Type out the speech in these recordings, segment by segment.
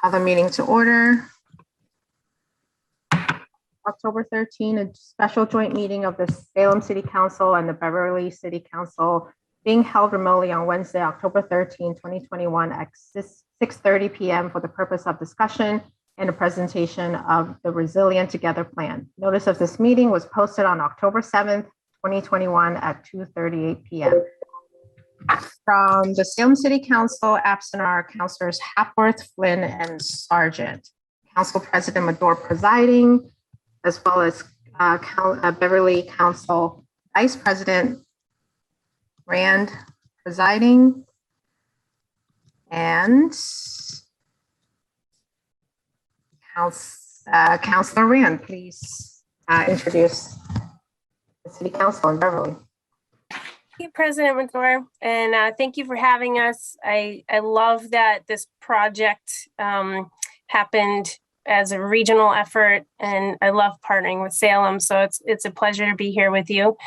Call the meeting to order. October 13, a special joint meeting of the Salem City Council and the Beverly City Council being held remotely on Wednesday, October 13, 2021 at 6:30 p.m. for the purpose of discussion and a presentation of the Resilient Together Plan. Notice of this meeting was posted on October 7th, 2021 at 2:38 p.m. From the Salem City Council, absent are Councilors Hapworth, Flynn, and Sargent. Council President Medore presiding, as well as Beverly Council Vice President Rand presiding, and Councilor Rand, please introduce the City Council in Beverly. Thank you, President Medore, and thank you for having us. I love that this project happened as a regional effort, and I love partnering with Salem, so it's a pleasure to be here with you.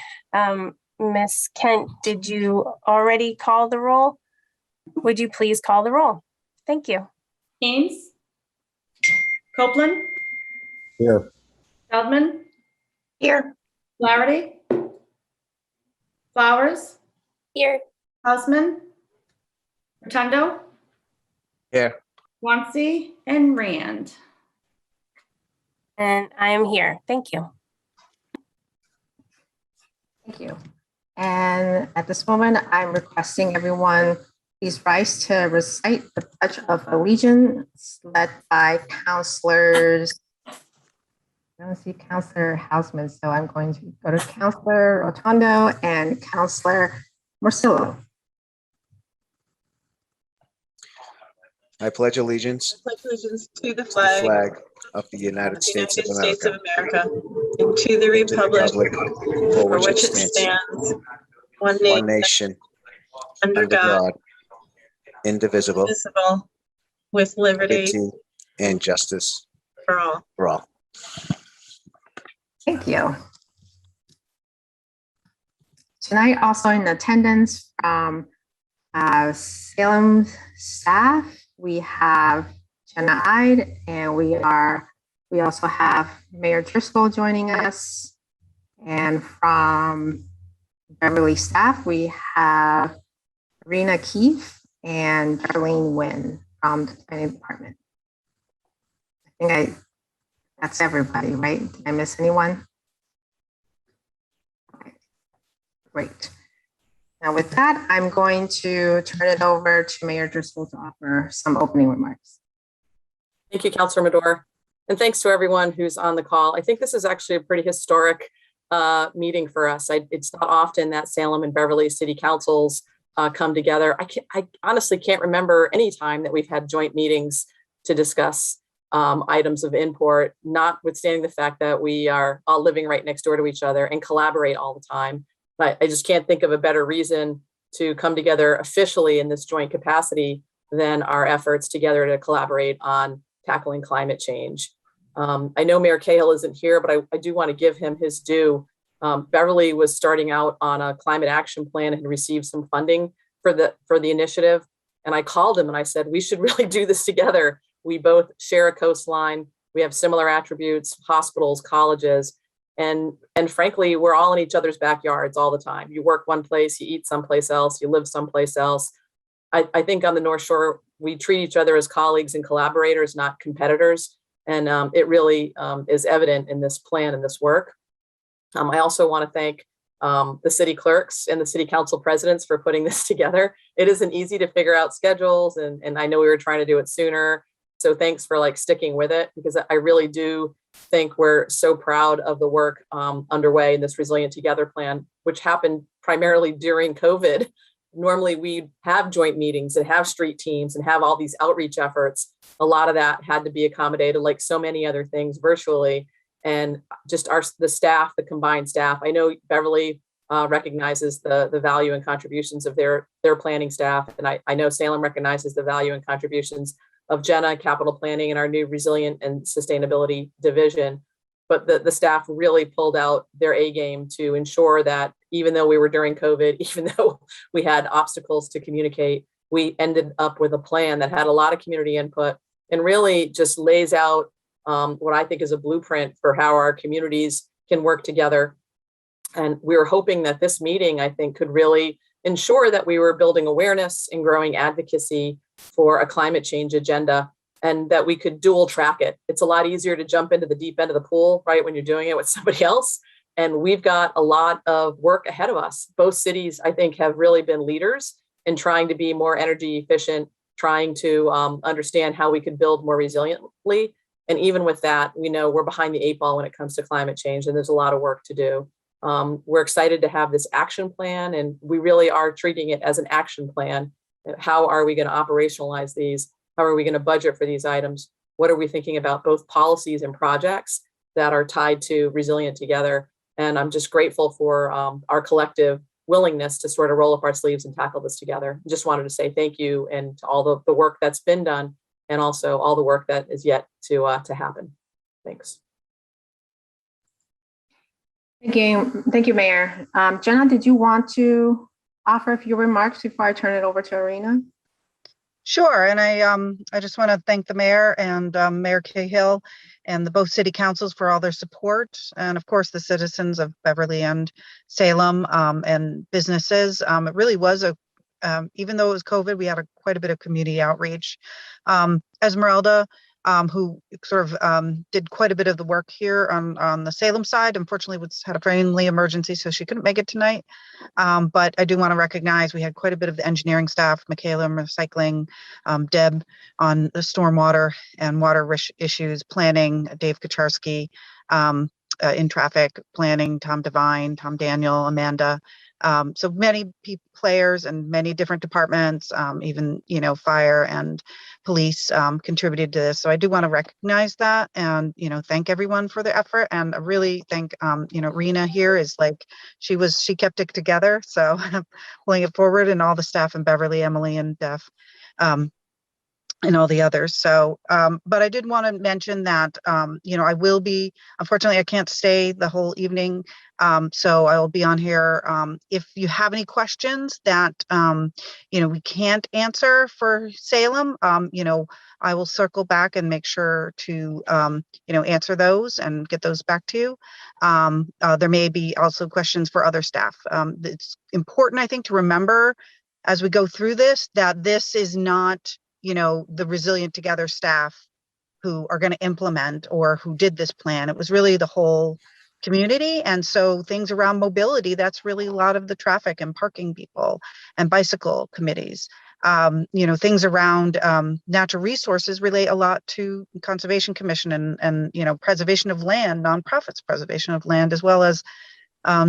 Ms. Kent, did you already call the roll? Would you please call the roll? Thank you. Haynes? Copeland? Here. Feldman? Here. Flaherty? Flowers? Here. Hausman? Rotundo? Here. Wamsi? And Rand. And I am here. Thank you. Thank you. And at this moment, I'm requesting everyone please rise to recite the Pledge of Allegiance led by Councilors. I don't see Councilor Hausman, so I'm going to go to Councilor Rotundo and Councilor Morcillo. I pledge allegiance to the flag of the United States of America, America, and to the republic for which it stands, one one nation, under God, indivisible, indivisible, with liberty and justice for all. for all. Thank you. Tonight, also in attendance from Salem staff, we have Jenna Ide, and we also have Mayor Driscoll joining us. And from Beverly staff, we have Rena Keefe and Darlene Nguyen from the planning department. I think that's everybody, right? Did I miss anyone? Okay. Great. Now with that, I'm going to turn it over to Mayor Driscoll to offer some opening remarks. Thank you, Councilor Medore. And thanks to everyone who's on the call. I think this is actually a pretty historic meeting for us. It's not often that Salem and Beverly City Councils come together. I honestly can't remember any time that we've had joint meetings to discuss items of import, notwithstanding the fact that we are all living right next door to each other and collaborate all the time. But I just can't think of a better reason to come together officially in this joint capacity than our efforts together to collaborate on tackling climate change. I know Mayor Cahill isn't here, but I do want to give him his due. Beverly was starting out on a climate action plan and received some funding for the initiative. And I called him and I said, we should really do this together. We both share a coastline. We have similar attributes, hospitals, colleges. And frankly, we're all in each other's backyards all the time. You work one place, you eat someplace else, you live someplace else. I think on the North Shore, we treat each other as colleagues and collaborators, not competitors. And it really is evident in this plan and this work. I also want to thank the city clerks and the city council presidents for putting this together. It isn't easy to figure out schedules, and I know we were trying to do it sooner. So thanks for sticking with it, because I really do think we're so proud of the work underway in this Resilient Together plan, which happened primarily during COVID. Normally we have joint meetings and have street teams and have all these outreach efforts. A lot of that had to be accommodated, like so many other things, virtually. And just the staff, the combined staff. I know Beverly recognizes the value and contributions of their planning staff. And I know Salem recognizes the value and contributions of Jenna, capital planning, and our new resilient and sustainability division. But the staff really pulled out their A game to ensure that even though we were during COVID, even though we had obstacles to communicate, we ended up with a plan that had a lot of community input, and really just lays out what I think is a blueprint for how our communities can work together. And we were hoping that this meeting, I think, could really ensure that we were building awareness and growing advocacy for a climate change agenda, and that we could dual track it. It's a lot easier to jump into the deep end of the pool, right, when you're doing it with somebody else. And we've got a lot of work ahead of us. Both cities, I think, have really been leaders in trying to be more energy efficient, trying to understand how we could build more resiliently. And even with that, we know we're behind the 8 ball when it comes to climate change, and there's a lot of work to do. We're excited to have this action plan, and we really are treating it as an action plan. How are we going to operationalize these? How are we going to budget for these items? What are we thinking about both policies and projects that are tied to Resilient Together? And I'm just grateful for our collective willingness to sort of roll up our sleeves and tackle this together. Just wanted to say thank you, and to all the work that's been done, and also all the work that is yet to happen. Thanks. Thank you, Mayor. Jenna, did you want to offer a few remarks before I turn it over to Arena? Sure, and I just want to thank the mayor and Mayor Cahill and the both city councils for all their support, and of course the citizens of Beverly and Salem and businesses. It really was even though it was COVID, we had quite a bit of community outreach. Esmeralda, who sort of did quite a bit of the work here on the Salem side, unfortunately had a family emergency, so she couldn't make it tonight. But I do want to recognize we had quite a bit of the engineering staff, Michaela in recycling, Deb on the stormwater and water issues planning, Dave Kaczarski in traffic planning, Tom Devine, Tom Daniel, Amanda. So many players and many different departments, even, fire and police contributed to this. So I do want to recognize that and, thank everyone for their effort. And I really think, Rena here is like, she kept it together. So pulling it forward, and all the staff in Beverly, Emily and Def. And all the others. So, but I did want to mention that, I will be, unfortunately, I can't stay the whole evening. So I will be on here. If you have any questions that, we can't answer for Salem, I will circle back and make sure to, answer those and get those back to you. There may be also questions for other staff. It's important, I think, to remember as we go through this, that this is not, the Resilient Together staff who are going to implement or who did this plan. It was really the whole community. And so things around mobility, that's really a lot of the traffic and parking people and bicycle committees. Things around natural resources relate a lot to Conservation Commission and preservation of land, nonprofits preservation of land, as well as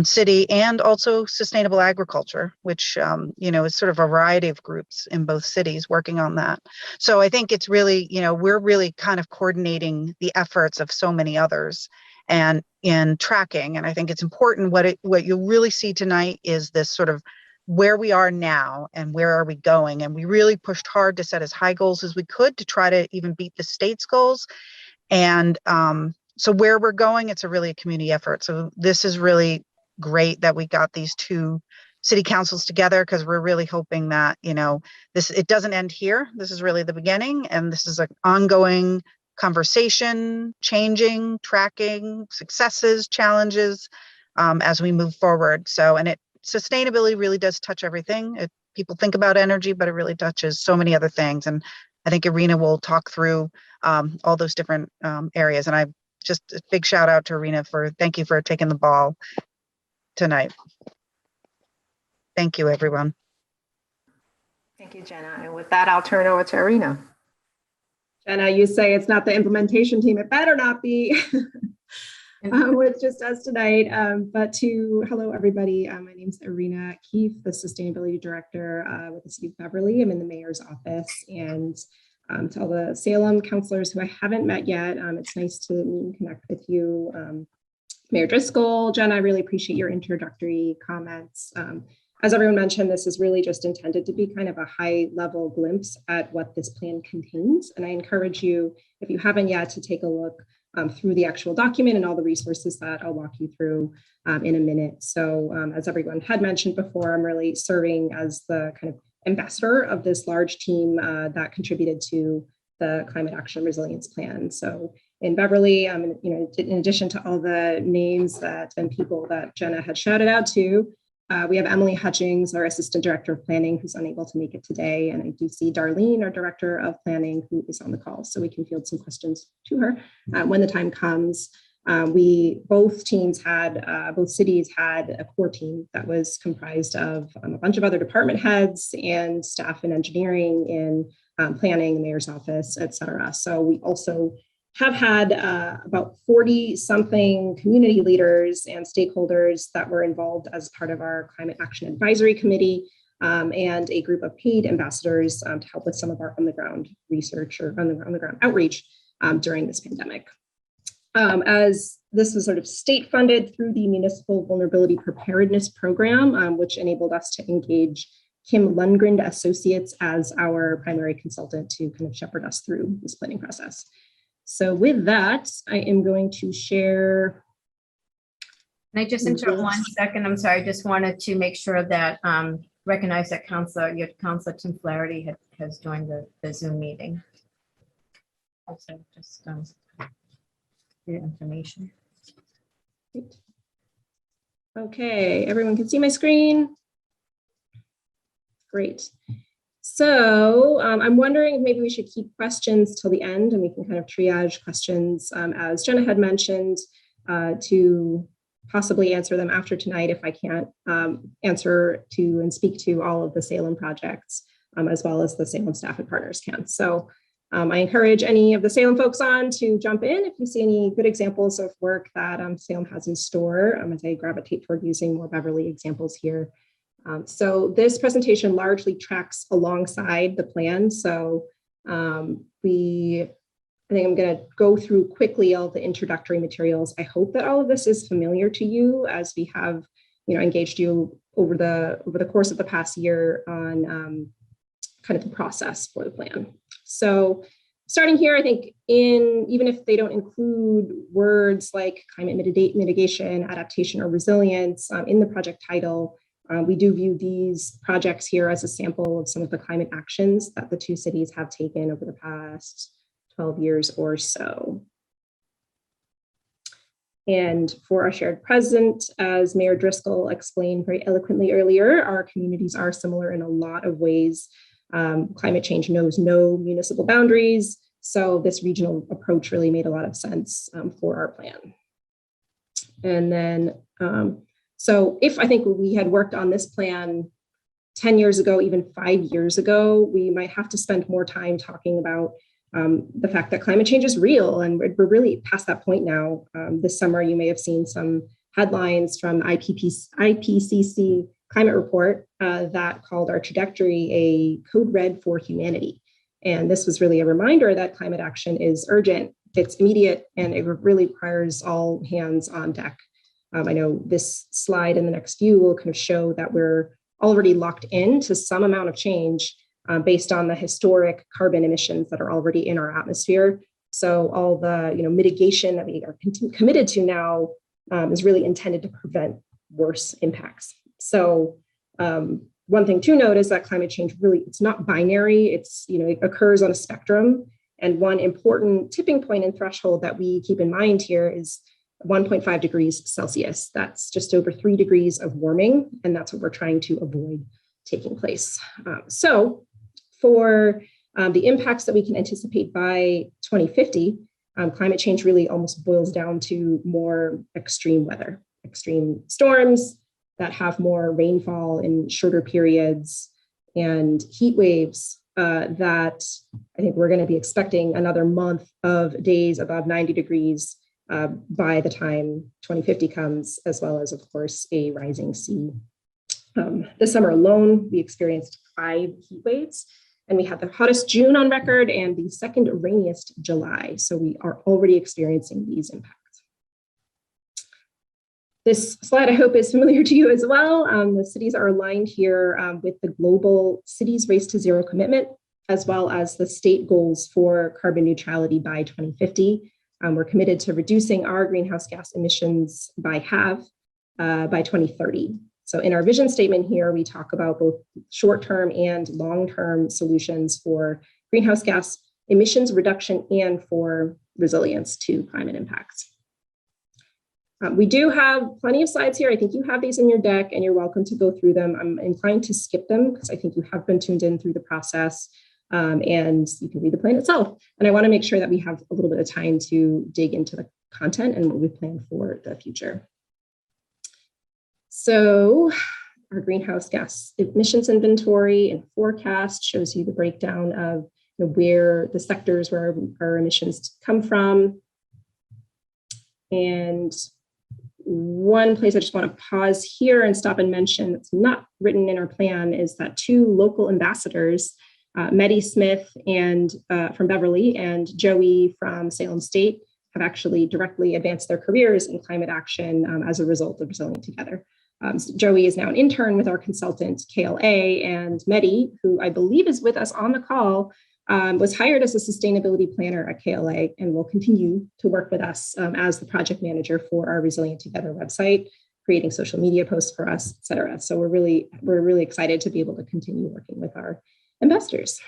city, and also sustainable agriculture, which, is sort of a variety of groups in both cities working on that. So I think it's really, we're really kind of coordinating the efforts of so many others and in tracking. And I think it's important what you'll really see tonight is this sort of where we are now and where are we going. And we really pushed hard to set as high goals as we could to try to even beat the state's goals. And so where we're going, it's really a community effort. So this is really great that we got these two city councils together, because we're really hoping that, it doesn't end here. This is really the beginning. And this is an ongoing conversation, changing, tracking, successes, challenges as we move forward. So, and sustainability really does touch everything. People think about energy, but it really touches so many other things. And I think Irina will talk through all those different areas. And I just a big shout out to Irina thank you for taking the ball tonight. Thank you, everyone. Thank you, Jenna. And with that, I'll turn it over to Arena. Jenna, you say it's not the implementation team. It better not be. It's just us tonight. Hello, everybody. My name is Arena Keefe, the Sustainability Director with the City of Beverly. I'm in the Mayor's office. And to all the Salem councilors who I haven't met yet, it's nice to meet and connect with you. Mayor Driscoll, Jen, I really appreciate your introductory comments. As everyone mentioned, this is really just intended to be kind of a high-level glimpse at what this plan contains. And I encourage you, if you haven't yet, to take a look through the actual document and all the resources that I'll walk you through in a minute. So as everyone had mentioned before, I'm really serving as the kind of ambassador of this large team that contributed to the Climate Action Resilience Plan. So in Beverly, in addition to all the names and people that Jenna had shouted out to, we have Emily Hutchings, our Assistant Director of Planning, who's unable to make it today. And I do see Darlene, our Director of Planning, who is on the call. So we can field some questions to her when the time comes. Both cities had a core team that was comprised of a bunch of other department heads and staff in engineering, in planning, the mayor's office, et cetera. So we also have had about 40 something community leaders and stakeholders that were involved as part of our Climate Action Advisory Committee, and a group of paid ambassadors to help with some of our on-the-ground research or on-the-ground outreach during this pandemic. As this was sort of state funded through the Municipal Vulnerability Preparedness Program, which enabled us to engage Kim Lundgren Associates as our primary consultant to kind of shepherd us through this planning process. So with that, I am going to share. Can I just interrupt 1 second? I'm sorry. I just wanted to make sure that recognize that your Councilor Tim Flaherty has joined the Zoom meeting. Also, just your information. Great. Okay, everyone can see my screen. Great. So I'm wondering if maybe we should keep questions till the end and we can kind of triage questions, as Jenna had mentioned, to possibly answer them after tonight if I can't answer to and speak to all of the Salem projects, as well as the Salem staff and partners can. So I encourage any of the Salem folks on to jump in if you see any good examples of work that Salem has in store, as I gravitate toward using more Beverly examples here. So this presentation largely tracks alongside the plan. So I think I'm going to go through quickly all the introductory materials. I hope that all of this is familiar to you, as we have, engaged you over the course of the past year on kind of the process for the plan. So starting here, I think even if they don't include words like climate mitigation, adaptation, or resilience in the project title, we do view these projects here as a sample of some of the climate actions that the two cities have taken over the past 12 years or so. And for our shared present, as Mayor Driscoll explained very eloquently earlier, our communities are similar in a lot of ways. Climate change knows no municipal boundaries, so this regional approach really made a lot of sense for our plan. And then, so if I think we had worked on this plan 10 years ago, even 5 years ago, we might have to spend more time talking about the fact that climate change is real, and we're really past that point now. This summer, you may have seen some headlines from IPCC climate report that called our trajectory a code red for humanity. And this was really a reminder that climate action is urgent, it's immediate, and it really requires all hands on deck. I know this slide and the next few will kind of show that we're already locked into some amount of change based on the historic carbon emissions that are already in our atmosphere. So all the mitigation that we are committed to now is really intended to prevent worse impacts. So one thing to note is that climate change really, it's not binary. It's, it occurs on a spectrum. And one important tipping point and threshold that we keep in mind here is 1.5 degrees Celsius. That's just over 3 degrees of warming. And that's what we're trying to avoid taking place. So for the impacts that we can anticipate by 2050, climate change really almost boils down to more extreme weather, extreme storms that have more rainfall in shorter periods, and heat waves that I think we're going to be expecting another month of days above 90 degrees by the time 2050 comes, as well as, of course, a rising sea. This summer alone, we experienced 5 heat waves, and we had the hottest June on record and the second rainiest July. So we are already experiencing these impacts. This slide, I hope, is familiar to you as well. The cities are aligned here with the global Cities Race to Zero commitment, as well as the state goals for carbon neutrality by 2050. We're committed to reducing our greenhouse gas emissions by half by 2030. So in our vision statement here, we talk about both short-term and long-term solutions for greenhouse gas emissions reduction and for resilience to climate impacts. We do have plenty of slides here. I think you have these in your deck and you're welcome to go through them. I'm inclined to skip them because I think you have been tuned in through the process, and you can read the plan itself. And I want to make sure that we have a little bit of time to dig into the content and what we plan for the future. So our greenhouse gas emissions inventory and forecast shows you the breakdown of where the sectors where our emissions come from. And one place I just want to pause here and stop and mention that's not written in our plan is that 2 local ambassadors, Meddy Smith and from Beverly and Joey from Salem State, have actually directly advanced their careers in climate action as a result of Resilient Together. So Joey is now an intern with our consultant KLA, and Meddy, who I believe is with us on the call, was hired as a sustainability planner at KLA and will continue to work with us as the project manager for our Resilient Together website, creating social media posts for us, et cetera. So we're really excited to be able to continue working with our investors.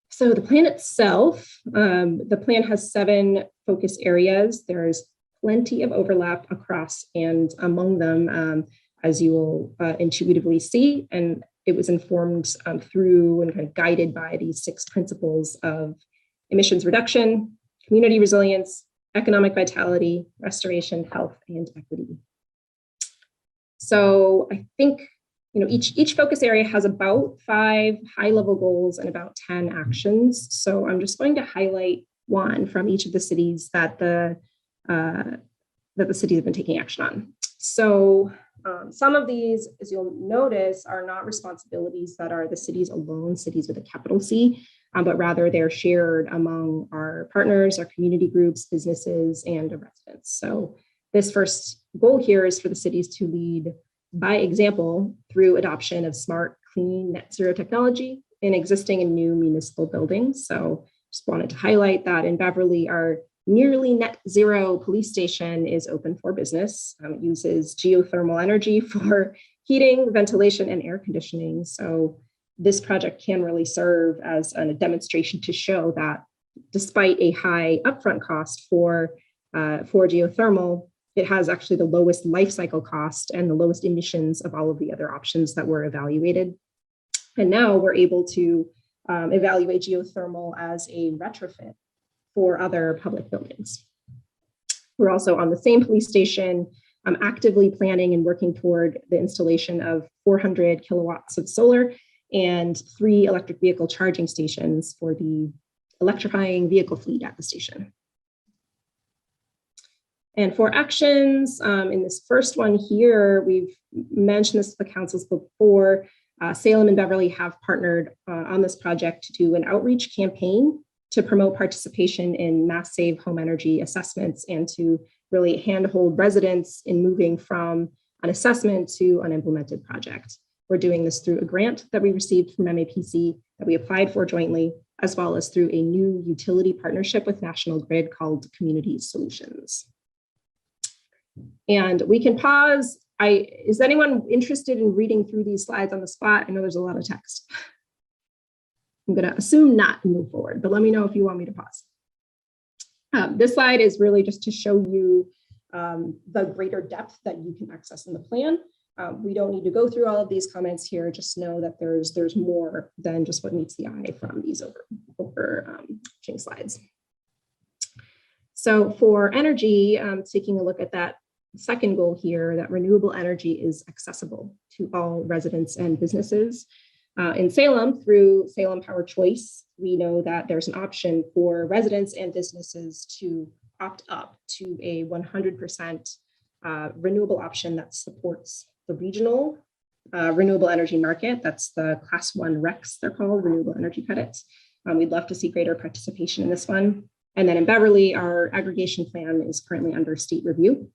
So the plan itself, the plan has 7 focus areas. There's plenty of overlap across and among them, as you will intuitively see, and it was informed through and kind of guided by these 6 principles of emissions reduction, community resilience, economic vitality, restoration, health, and equity. So I think each focus area has about 5 high-level goals and about 10 actions. So I'm just going to highlight one from each of the cities that the cities have been taking action on. So some of these, as you'll notice, are not responsibilities that are the cities alone, cities with a capital C, but rather they're shared among our partners, our community groups, businesses, and residents. So this first goal here is for the cities to lead by example through adoption of smart, clean, net zero technology in existing and new municipal buildings. So just wanted to highlight that in Beverly, our nearly net zero police station is open for business. It uses geothermal energy for heating, ventilation, and air conditioning. So this project can really serve as a demonstration to show that despite a high upfront cost for geothermal, it has actually the lowest life cycle cost and the lowest emissions of all of the other options that were evaluated. And now we're able to evaluate geothermal as a retrofit for other public buildings. We're also on the same police station, actively planning and working toward the installation of 400 kilowatts of solar and 3 electric vehicle charging stations for the electrifying vehicle fleet at the station. And for actions, in this first one here, we've mentioned this to the councils before. Salem and Beverly have partnered on this project to do an outreach campaign to promote participation in mass save home energy assessments and to really handhold residents in moving from an assessment to an implemented project. We're doing this through a grant that we received from MAPC that we applied for jointly, as well as through a new utility partnership with National Grid called Community Solutions. And we can pause. Is anyone interested in reading through these slides on the spot? I know there's a lot of text. I'm going to assume not and move forward, but let me know if you want me to pause. This slide is really just to show you the greater depth that you can access in the plan. We don't need to go through all of these comments here. Just know that there's more than just what meets the eye from these overarching slides. So for energy, taking a look at that second goal here, that renewable energy is accessible to all residents and businesses. In Salem, through Salem Power Choice, we know that there's an option for residents and businesses to opt up to a 100% renewable option that supports the regional renewable energy market. That's the Class 1 RECs, they're called, renewable energy credits. We'd love to see greater participation in this one. And then in Beverly, our aggregation plan is currently under state review.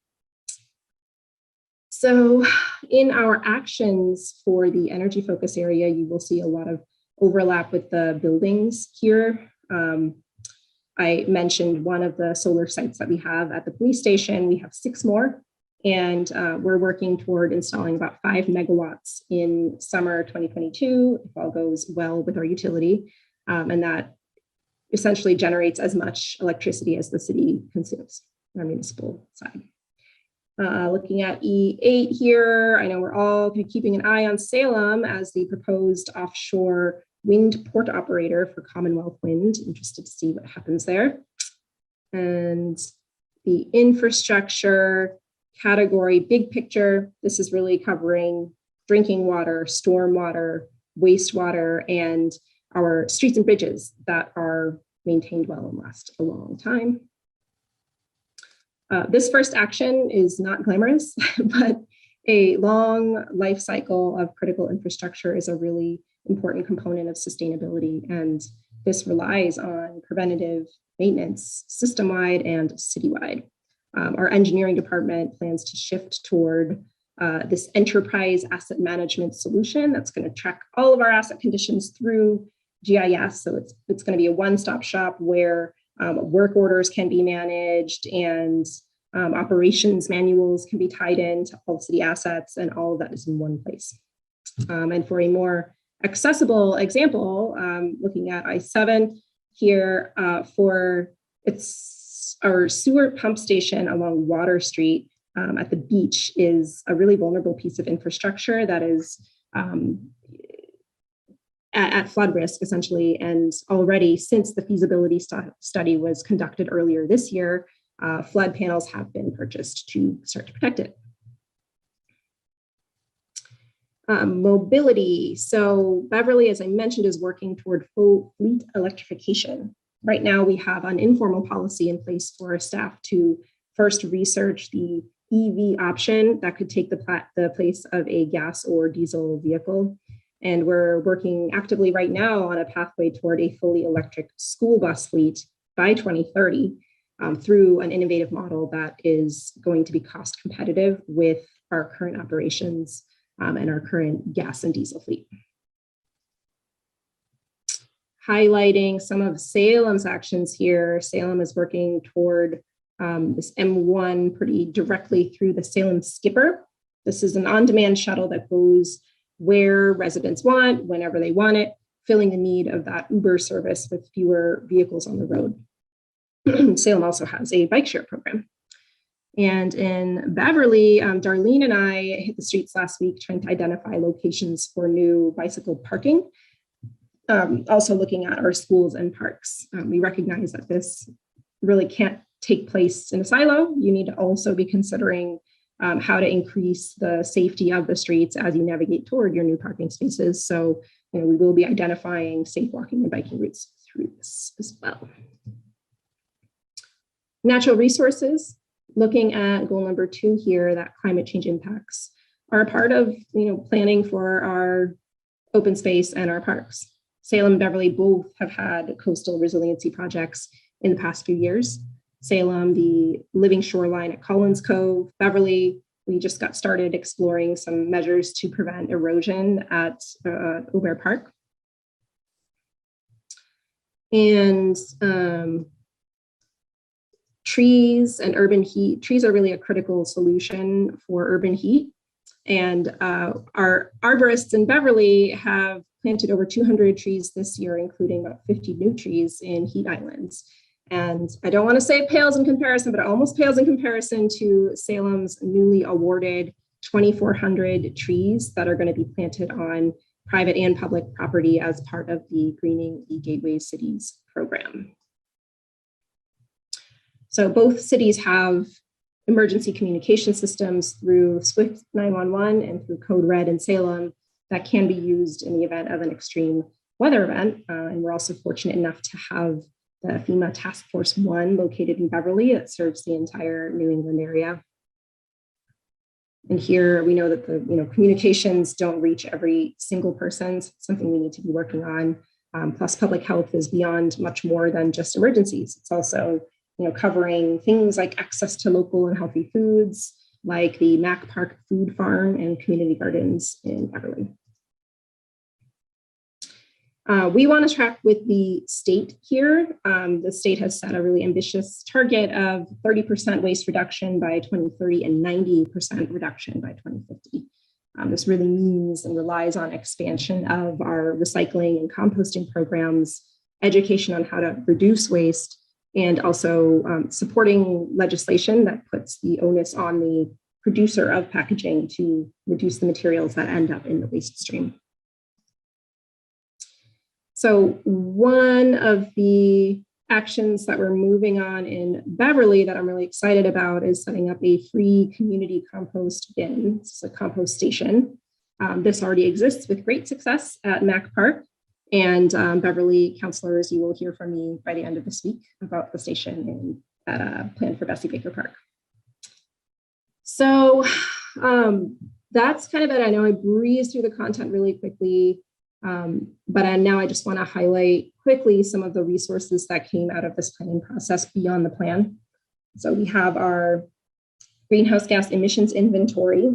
So in our actions for the energy focus area, you will see a lot of overlap with the buildings here. I mentioned one of the solar sites that we have at the police station. We have 6 more, and we're working toward installing about 5 megawatts in summer 2022, if all goes well with our utility. and that essentially generates as much electricity as the city consumes on our municipal side. Looking at E8 here, I know we're all keeping an eye on Salem as the proposed offshore wind port operator for Commonwealth Wind. Interested to see what happens there. And the infrastructure category, big picture, this is really covering drinking water, stormwater, wastewater, and our streets and bridges that are maintained well and last a long time. This first action is not glamorous, but a long life cycle of critical infrastructure is a really important component of sustainability. And this relies on preventative maintenance system-wide and citywide. Our engineering department plans to shift toward this enterprise asset management solution that's going to track all of our asset conditions through GIS. So it's going to be a one-stop shop where work orders can be managed and operations manuals can be tied into all city assets, and all of that is in one place. And for a more accessible example, looking at I-7 here for it's our sewer pump station along Water Street at the beach is a really vulnerable piece of infrastructure that is at flood risk, essentially. And already since the feasibility study was conducted earlier this year, flood panels have been purchased to start to protect it. Mobility. So Beverly, as I mentioned, is working toward full fleet electrification. Right now, we have an informal policy in place for staff to first research the EV option that could take the place of a gas or diesel vehicle. And we're working actively right now on a pathway toward a fully electric school bus fleet by 2030 through an innovative model that is going to be cost competitive with our current operations and our current gas and diesel fleet. Highlighting some of Salem's actions here, Salem is working toward this M1 pretty directly through the Salem Skipper. This is an on-demand shuttle that goes where residents want, whenever they want it, filling the need of that Uber service with fewer vehicles on the road. Salem also has a bike share program. And in Beverly, Darlene and I hit the streets last week trying to identify locations for new bicycle parking. Also looking at our schools and parks. We recognize that this really can't take place in a silo. You need to also be considering how to increase the safety of the streets as you navigate toward your new parking spaces. So, we will be identifying safe walking and biking routes through this as well. Natural resources, looking at goal number 2 here, that climate change impacts are a part of planning for our open space and our parks. Salem and Beverly both have had coastal resiliency projects in the past few years. Salem, the living shoreline at Collins Cove. Beverly, we just got started exploring some measures to prevent erosion at Aubert Park. And trees and urban heat. Trees are really a critical solution for urban heat. And our arborists in Beverly have planted over 200 trees this year, including about 50 new trees in heat islands. And I don't want to say it pales in comparison, but it almost pales in comparison to Salem's newly awarded 2,400 trees that are going to be planted on private and public property as part of the Greening E-Gateway Cities program. So both cities have emergency communication systems through Swift 911 and through Code Red in Salem that can be used in the event of an extreme weather event. And we're also fortunate enough to have the FEMA Task Force 1 located in Beverly that serves the entire New England area. And here we know that the communications don't reach every single person. It's something we need to be working on. Plus public health is beyond much more than just emergencies. It's also covering things like access to local and healthy foods, like the Mack Park Food Farm and community gardens in Beverly. We want to track with the state here. The state has set a really ambitious target of 30% waste reduction by 2030 and 90% reduction by 2050. This really means and relies on expansion of our recycling and composting programs, education on how to reduce waste, and also supporting legislation that puts the onus on the producer of packaging to reduce the materials that end up in the waste stream. So one of the actions that we're moving on in Beverly that I'm really excited about is setting up a free community compost bin. It's a compost station. This already exists with great success at Mack Park. And Beverly councilors, you will hear from me by the end of this week about the station and that plan for Bessie Baker Park. So that's kind of it. I know I breezed through the content really quickly, but now I just want to highlight quickly some of the resources that came out of this planning process beyond the plan. So we have our greenhouse gas emissions inventory,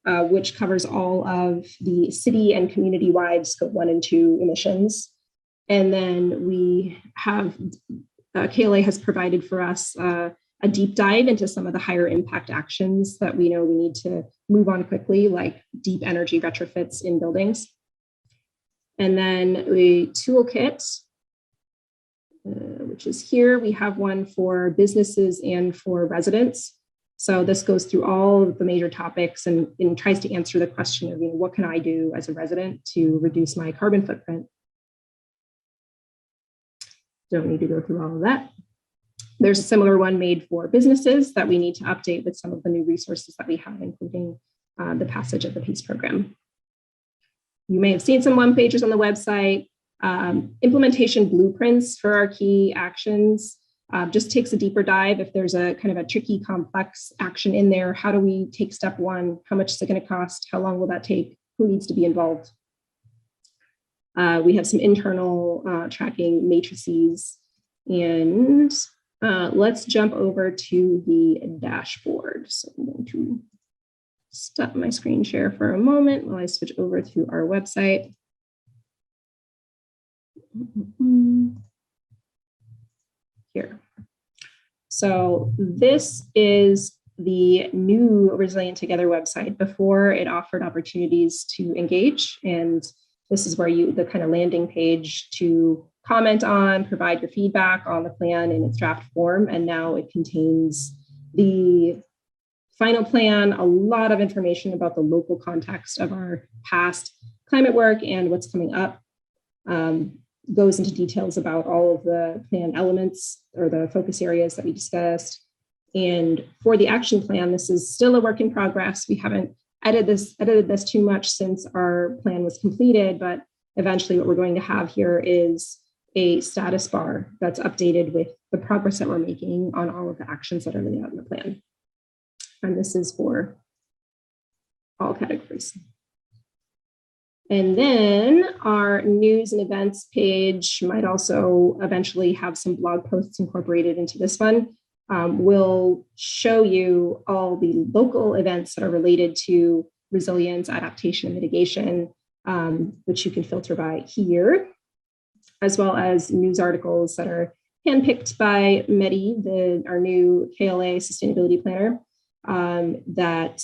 which covers all of the city and community-wide scope 1 and 2 emissions. And then we have, KLA has provided for us a deep dive into some of the higher impact actions that we know we need to move on quickly, like deep energy retrofits in buildings. And then a toolkit, which is here. We have one for businesses and for residents. So this goes through all of the major topics and tries to answer the question of, what can I do as a resident to reduce my carbon footprint? Don't need to go through all of that. There's a similar one made for businesses that we need to update with some of the new resources that we have, including the passage of the PACE program. You may have seen some one pages on the website. Implementation blueprints for our key actions. Just takes a deeper dive. If there's a kind of a tricky, complex action in there, how do we take step 1? How much is it going to cost? How long will that take? Who needs to be involved? We have some internal tracking matrices. And let's jump over to the dashboard. So I'm going to stop my screen share for a moment while I switch over to our website. Here. So this is the new Resilient Together website. Before, it offered opportunities to engage, and this is where the kind of landing page to comment on, provide your feedback on the plan in its draft form, and now it contains the final plan, a lot of information about the local context of our past climate work and what's coming up. Goes into details about all of the plan elements or the focus areas that we discussed. And for the action plan, this is still a work in progress. We haven't edited this too much since our plan was completed, but eventually what we're going to have here is a status bar that's updated with the progress that we're making on all of the actions that are laid out in the plan. And this is for all categories. And then our news and events page might also eventually have some blog posts incorporated into this one. We'll show you all the local events that are related to resilience, adaptation, and mitigation, which you can filter by here, as well as news articles that are handpicked by Mehdi, our new KLA sustainability planner, that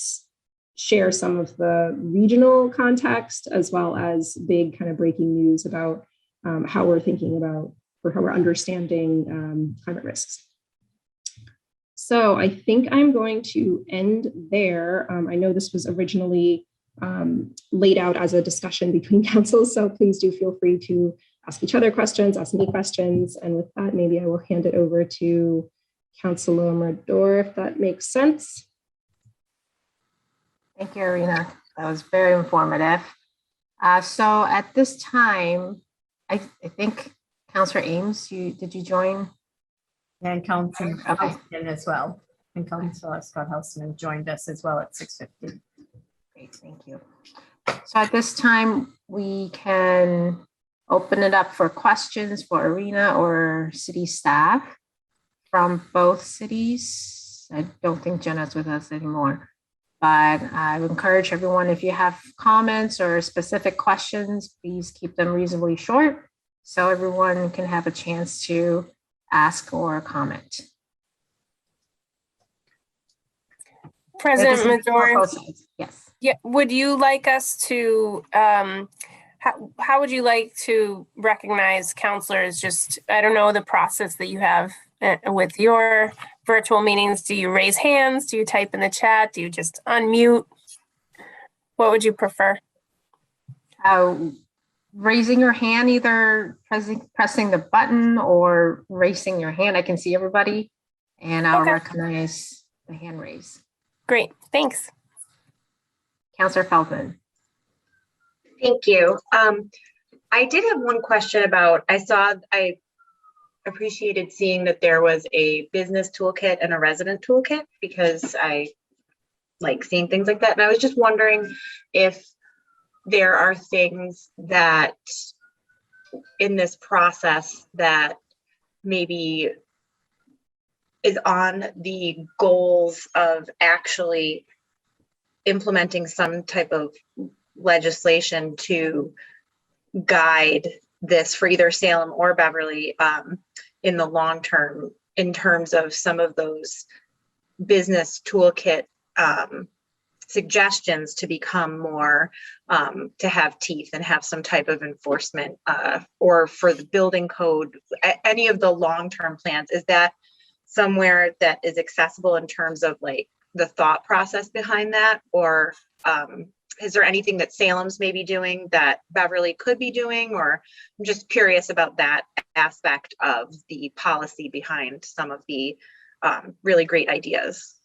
share some of the regional context, as well as big kind of breaking news about how we're thinking about or how we're understanding climate risks. So I think I'm going to end there. I know this was originally laid out as a discussion between councils, so please do feel free to ask each other questions, ask me questions. And with that, maybe I will hand it over to Councilor Amador, if that makes sense. Thank you, Irina. That was very informative. So at this time, I think Councilor Ames, did you join? And Councilor Okay. Houseman as well. And Councilor Scott Houseman joined us as well at 6:50. Great, thank you. So at this time, we can open it up for questions for Irina or city staff from both cities. I don't think Jenna's with us anymore, but I would encourage everyone, if you have comments or specific questions, please keep them reasonably short so everyone can have a chance to ask or comment. President Madore, Yes. yeah, would you like us to how would you like to recognize counselors? Just, I don't know the process that you have with your virtual meetings. Do you raise hands? Do you type in the chat? Do you just unmute? What would you prefer? Raising your hand, either pressing the button or raising your hand. I can see everybody and I'll recognize the hand raise. Great, thanks. Councillor Feldman. Thank you. I did have one question about, I appreciated seeing that there was a business toolkit and a resident toolkit, because I like seeing things like that. And I was just wondering if there are things that in this process that maybe is on the goals of actually implementing some type of legislation to guide this for either Salem or Beverly in the long term, in terms of some of those business toolkit suggestions to become more, to have teeth and have some type of enforcement, or for the building code, any of the long-term plans. Is that somewhere that is accessible in terms of like the thought process behind that? Or is there anything that Salem's maybe doing that Beverly could be doing? Or I'm just curious about that aspect of the policy behind some of the really great ideas.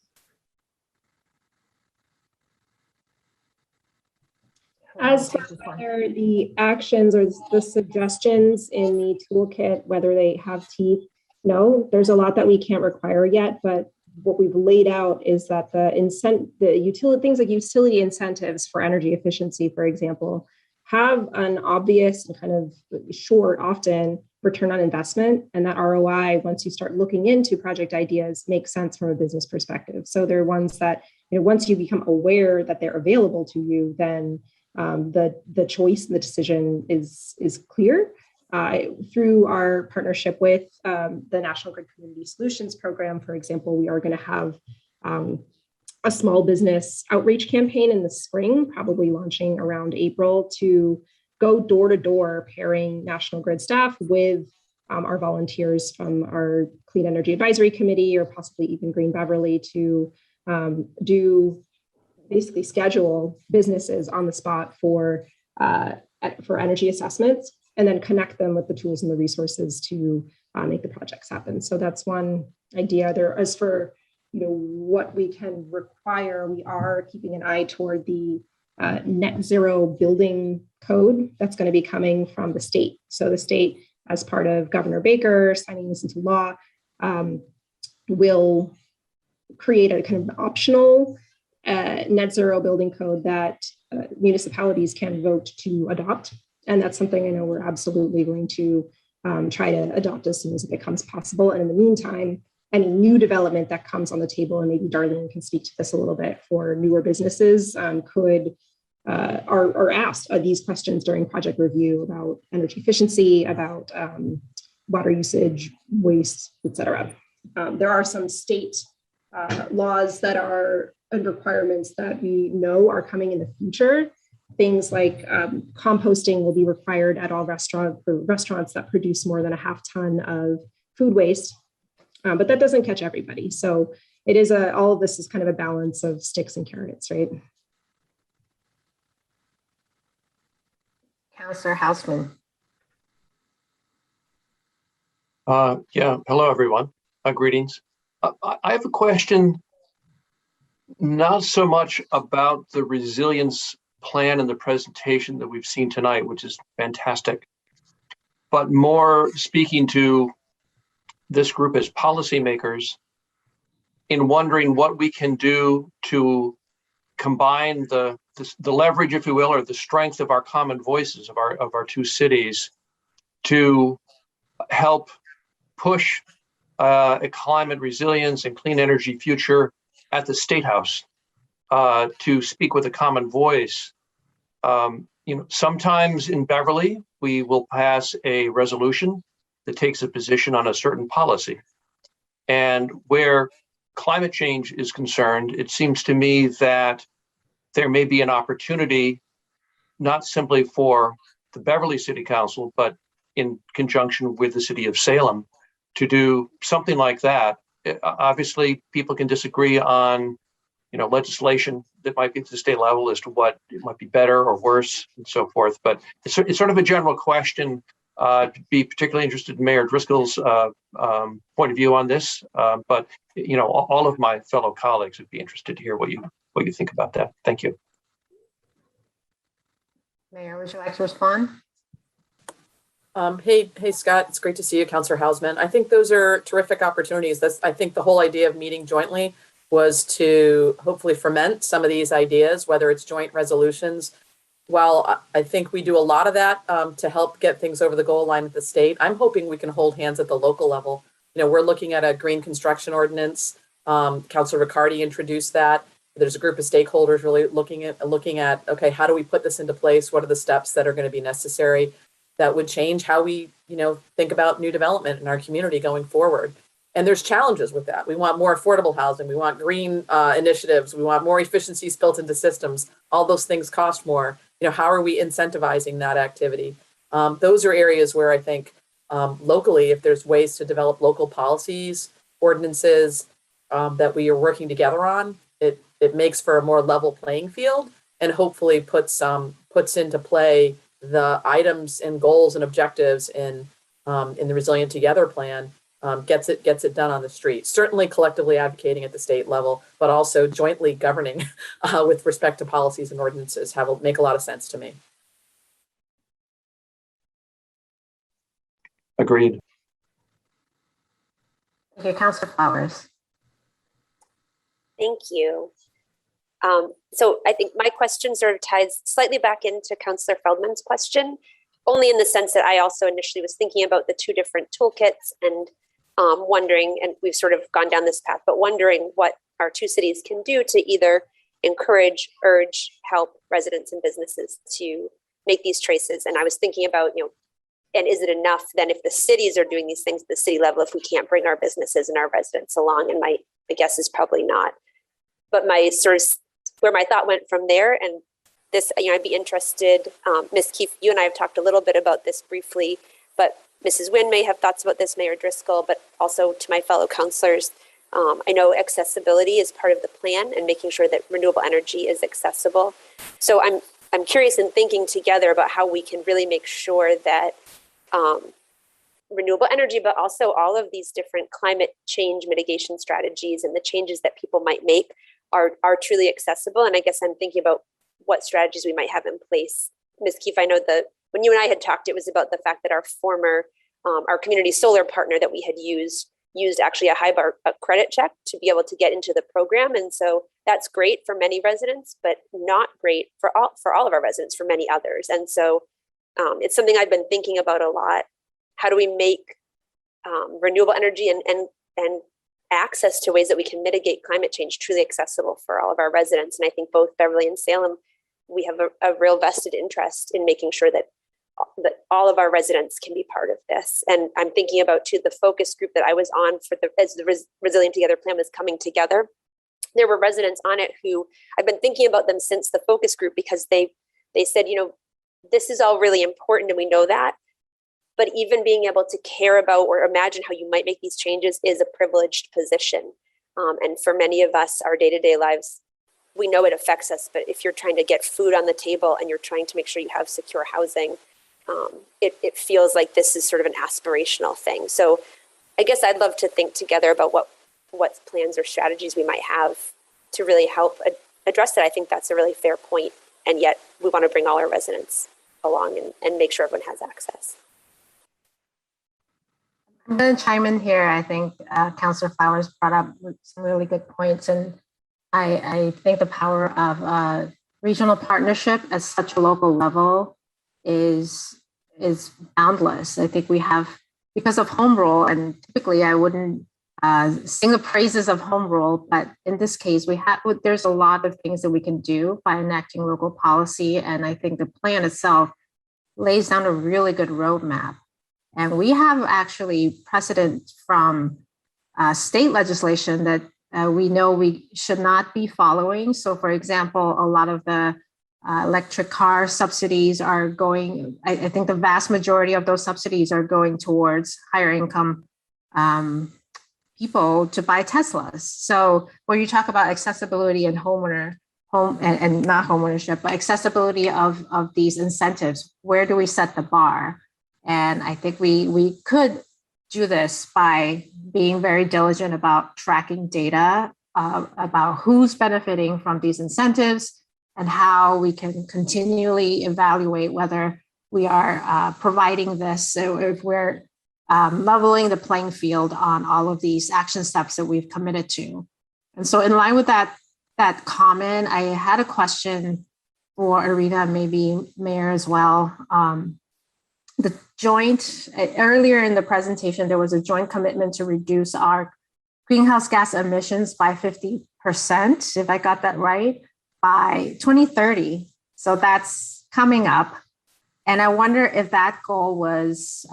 As for whether the actions or the suggestions in the toolkit, whether they have teeth, no, there's a lot that we can't require yet, but what we've laid out is that things like utility incentives for energy efficiency, for example, have an obvious and kind of short, often return on investment. And that ROI, once you start looking into project ideas, makes sense from a business perspective. So they're ones that, once you become aware that they're available to you, then the choice and the decision is clear. Through our partnership with the National Grid Community Solutions Program, for example, we are going to have a small business outreach campaign in the spring, probably launching around April, to go door to door, pairing National Grid staff with our volunteers from our Clean Energy Advisory Committee, or possibly even Green Beverly, to basically schedule businesses on the spot for energy assessments, and then connect them with the tools and the resources to make the projects happen. So that's one idea there. As for what we can require, we are keeping an eye toward the net zero building code that's going to be coming from the state. So the state, as part of Governor Baker signing this into law, will create a kind of optional net zero building code that municipalities can vote to adopt. And that's something I know we're absolutely going to try to adopt as soon as it becomes possible. And in the meantime, any new development that comes on the table, and maybe Darlene can speak to this a little bit, for newer businesses are asked these questions during project review about energy efficiency, about water usage, waste, et cetera. There are some state laws that are and requirements that we know are coming in the future. Things like composting will be required at all restaurants that produce more than a half ton of food waste, but that doesn't catch everybody. So it is all of this is kind of a balance of sticks and carrots, right? Councillor Houseman. Yeah, hello everyone. Greetings. I have a question, not so much about the resilience plan and the presentation that we've seen tonight, which is fantastic, but more speaking to this group as policymakers in wondering what we can do to combine the leverage, if you will, or the strength of our common voices of our two cities to help push a climate resilience and clean energy future at the State House, to speak with a common voice. Sometimes in Beverly, we will pass a resolution that takes a position on a certain policy. And where climate change is concerned, it seems to me that there may be an opportunity, not simply for the Beverly City Council, but in conjunction with the city of Salem, to do something like that. Obviously, people can disagree on, legislation that might be at the state level as to what it might be better or worse and so forth. But it's sort of a general question. To be particularly interested in Mayor Driscoll's point of view on this. But all of my fellow colleagues would be interested to hear what you think about that. Thank you. Mayor, would you like to respond? Hey, Scott, it's great to see you, Councilor Hausman. I think those are terrific opportunities. I think the whole idea of meeting jointly was to hopefully ferment some of these ideas, whether it's joint resolutions. While I think we do a lot of that to help get things over the goal line at the state, I'm hoping we can hold hands at the local level. We're looking at a green construction ordinance. Councilor Riccardi introduced that. There's a group of stakeholders really looking at, okay, how do we put this into place? What are the steps that are going to be necessary that would change how we, think about new development in our community going forward? And there's challenges with that. We want more affordable housing. We want green initiatives. We want more efficiencies built into systems. All those things cost more. How are we incentivizing that activity? Those are areas where I think locally, if there's ways to develop local policies, ordinances that we are working together on, it makes for a more level playing field and hopefully puts into play the items and goals and objectives in the Resilient Together plan. Gets it done on the street. Certainly collectively advocating at the state level, but also jointly governing with respect to policies and ordinances make a lot of sense to me. Agreed. Okay, Councilor Flowers. Thank you. So I think my question sort of ties slightly back into Councilor Feldman's question, only in the sense that I also initially was thinking about the two different toolkits and wondering, and we've sort of gone down this path, but wondering what our two cities can do to either encourage, urge, help residents and businesses to make these choices. And I was thinking about, and is it enough then if the cities are doing these things at the city level, if we can't bring our businesses and our residents along? And my guess is probably not. But my sort of where my thought went from there, and this, I'd be interested, Ms. Keefe, you and I have talked a little bit about this briefly, but Mrs. Wynn may have thoughts about this, Mayor Driscoll, but also to my fellow councilors. I know accessibility is part of the plan and making sure that renewable energy is accessible. So I'm curious in thinking together about how we can really make sure that renewable energy, but also all of these different climate change mitigation strategies and the changes that people might make are truly accessible. And I guess I'm thinking about what strategies we might have in place. Ms. Keefe, I know that when you and I had talked, it was about the fact that our former, our community solar partner that we had used actually a high bar credit check to be able to get into the program. And so that's great for many residents, but not great for all of our residents, for many others. And so it's something I've been thinking about a lot. How do we make renewable energy and access to ways that we can mitigate climate change truly accessible for all of our residents? And I think both Beverly and Salem, we have a real vested interest in making sure that all of our residents can be part of this. And I'm thinking about too, the focus group that I was on as the Resilient Together plan was coming together. There were residents on it who I've been thinking about them since the focus group, because they said, this is all really important and we know that, but even being able to care about or imagine how you might make these changes is a privileged position. And for many of us, our day-to-day lives, we know it affects us, but if you're trying to get food on the table and you're trying to make sure you have secure housing, it feels like this is sort of an aspirational thing. So I guess I'd love to think together about what plans or strategies we might have to really help address that. I think that's a really fair point. And yet we want to bring all our residents along and make sure everyone has access. I'm going to chime in here. I think Councilor Flowers brought up some really good points. And I think the power of regional partnership at such a local level is boundless. I think we have, because of home rule, and typically I wouldn't sing the praises of home rule, but in this case, there's a lot of things that we can do by enacting local policy. And I think the plan itself lays down a really good roadmap. And we have actually precedent from state legislation that we know we should not be following. So for example, a lot of the electric car subsidies are going, I think the vast majority of those subsidies are going towards higher income people to buy Teslas. So when you talk about accessibility and and not homeownership, but accessibility of these incentives, where do we set the bar? And I think we could do this by being very diligent about tracking data about who's benefiting from these incentives and how we can continually evaluate whether we are providing this, so if we're leveling the playing field on all of these action steps that we've committed to. And so in line with that comment, I had a question for Irina, maybe Mayor as well. The joint, earlier in the presentation, there was a joint commitment to reduce our greenhouse gas emissions by 50%, if I got that right, by 2030. So that's coming up. And I wonder if that goal was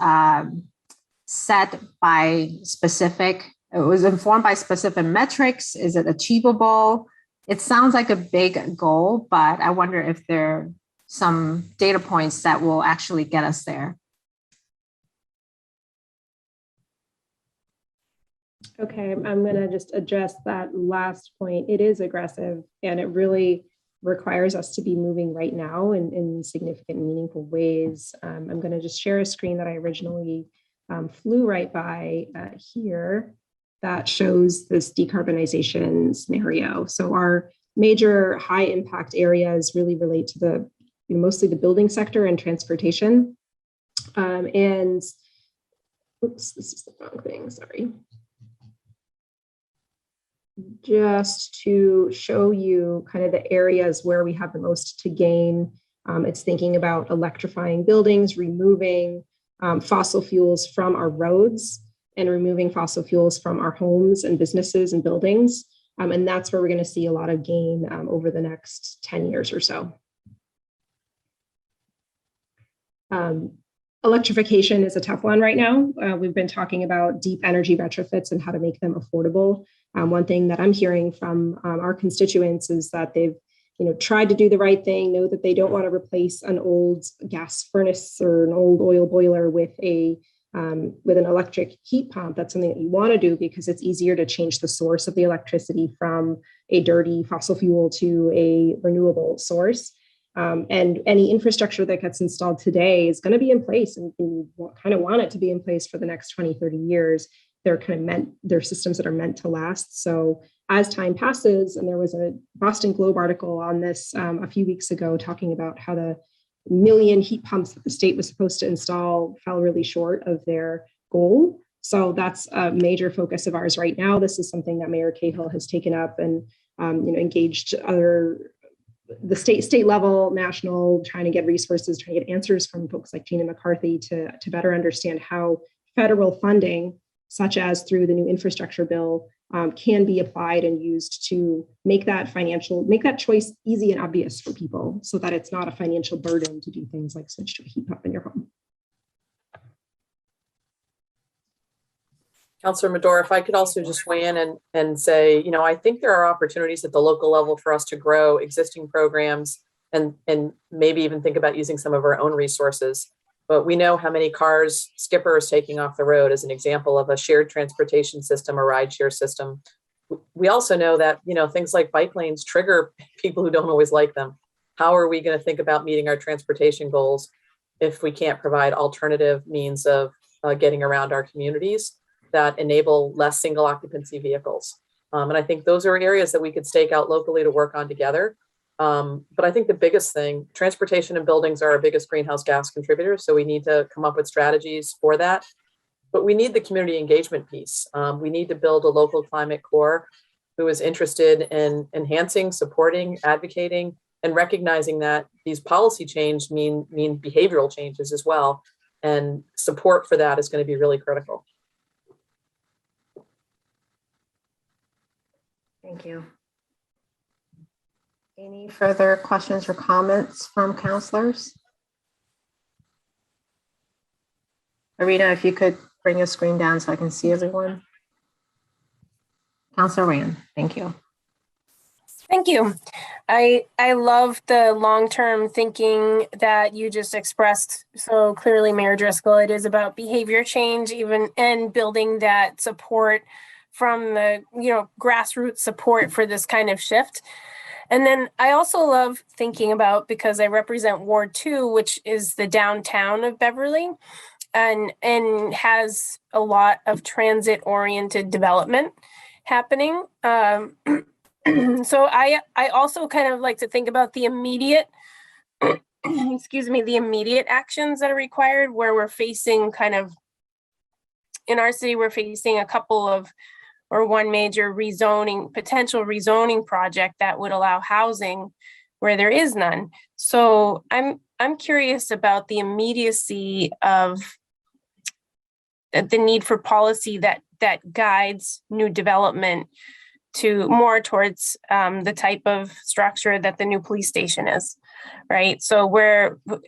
set by it was informed by specific metrics. Is it achievable? It sounds like a big goal, but I wonder if there are some data points that will actually get us there. Okay, I'm going to just address that last point. It is aggressive, and it really requires us to be moving right now in significant, meaningful ways. I'm going to just share a screen that I originally flew right by here that shows this decarbonization scenario. So our major high impact areas really relate to mostly the building sector and transportation. And oops, this is the wrong thing, sorry. Just to show you kind of the areas where we have the most to gain. It's thinking about electrifying buildings, removing fossil fuels from our roads, and removing fossil fuels from our homes and businesses and buildings. And that's where we're going to see a lot of gain over the next 10 years or so. Electrification is a tough one right now. We've been talking about deep energy retrofits and how to make them affordable. One thing that I'm hearing from our constituents is that they've tried to do the right thing, know that they don't want to replace an old gas furnace or an old oil boiler with an electric heat pump. That's something that you want to do because it's easier to change the source of the electricity from a dirty fossil fuel to a renewable source. And any infrastructure that gets installed today is going to be in place, and we kind of want it to be in place for the next 20, 30 years. They're systems that are meant to last. So as time passes, and there was a Boston Globe article on this a few weeks ago talking about how the million heat pumps that the state was supposed to install fell really short of their goal. So that's a major focus of ours right now. This is something that Mayor Cahill has taken up and engaged the state level, national, trying to get resources, trying to get answers from folks like Gina McCarthy to better understand how federal funding, such as through the new infrastructure bill, can be applied and used to make that choice easy and obvious for people so that it's not a financial burden to do things like switch to a heat pump in your home. Councilor Medora, if I could also just weigh in and say, I think there are opportunities at the local level for us to grow existing programs and maybe even think about using some of our own resources. But we know how many cars Skipper is taking off the road as an example of a shared transportation system, a rideshare system. We also know that, things like bike lanes trigger people who don't always like them. How are we going to think about meeting our transportation goals if we can't provide alternative means of getting around our communities that enable less single occupancy vehicles? And I think those are areas that we could stake out locally to work on together. But I think the biggest thing, transportation and buildings are our biggest greenhouse gas contributors. So we need to come up with strategies for that. But we need the community engagement piece. We need to build a local climate core who is interested in enhancing, supporting, advocating, and recognizing that these policy changes mean behavioral changes as well. And support for that is going to be really critical. Thank you. Any further questions or comments from councilors? Irina, if you could bring your screen down so I can see everyone. Councilor Rand, thank you. Thank you. I love the long-term thinking that you just expressed so clearly, Mayor Driscoll. It is about behavior change, even, and building that support from the, grassroots support for this kind of shift. And then I also love thinking about, because I represent Ward 2, which is the downtown of Beverly, and has a lot of transit-oriented development happening. So I also kind of like to think about the immediate, the immediate actions that are required, where we're facing in our city, we're facing a couple of, or one major potential rezoning project that would allow housing where there is none. So I'm curious about the immediacy of the need for policy that guides new development to more towards the type of structure that the new police station is, right? So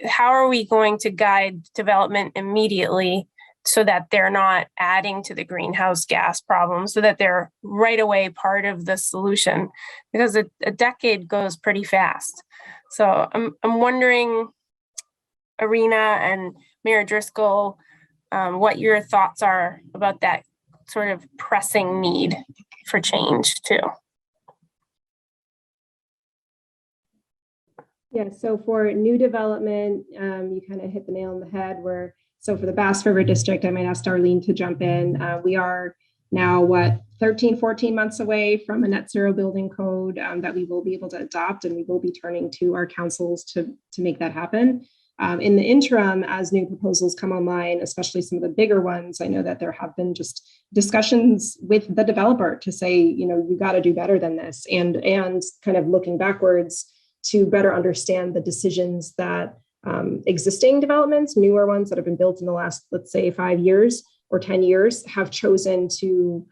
how are we going to guide development immediately so that they're not adding to the greenhouse gas problem, so that they're right away part of the solution? Because a decade goes pretty fast. So I'm wondering, Irina and Mayor Driscoll, what your thoughts are about that sort of pressing need for change too. Yeah, so for new development, you kind of hit the nail on the head so for the Bass River District, I might ask Darlene to jump in. We are now, 13, 14 months away from a net zero building code that we will be able to adopt, and we will be turning to our councils to make that happen. In the interim, as new proposals come online, especially some of the bigger ones, I know that there have been just discussions with the developer to say, you got to do better than this, and kind of looking backwards to better understand the decisions that existing developments, newer ones that have been built in the last, let's say, 5 years or 10 years, have chosen to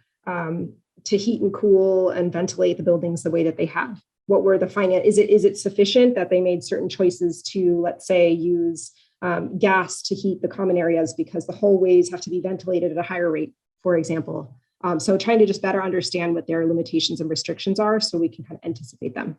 heat and cool and ventilate the buildings the way that they have. What were the is it sufficient that they made certain choices to, let's say, use gas to heat the common areas because the hallways have to be ventilated at a higher rate, for example? So trying to just better understand what their limitations and restrictions are so we can kind of anticipate them.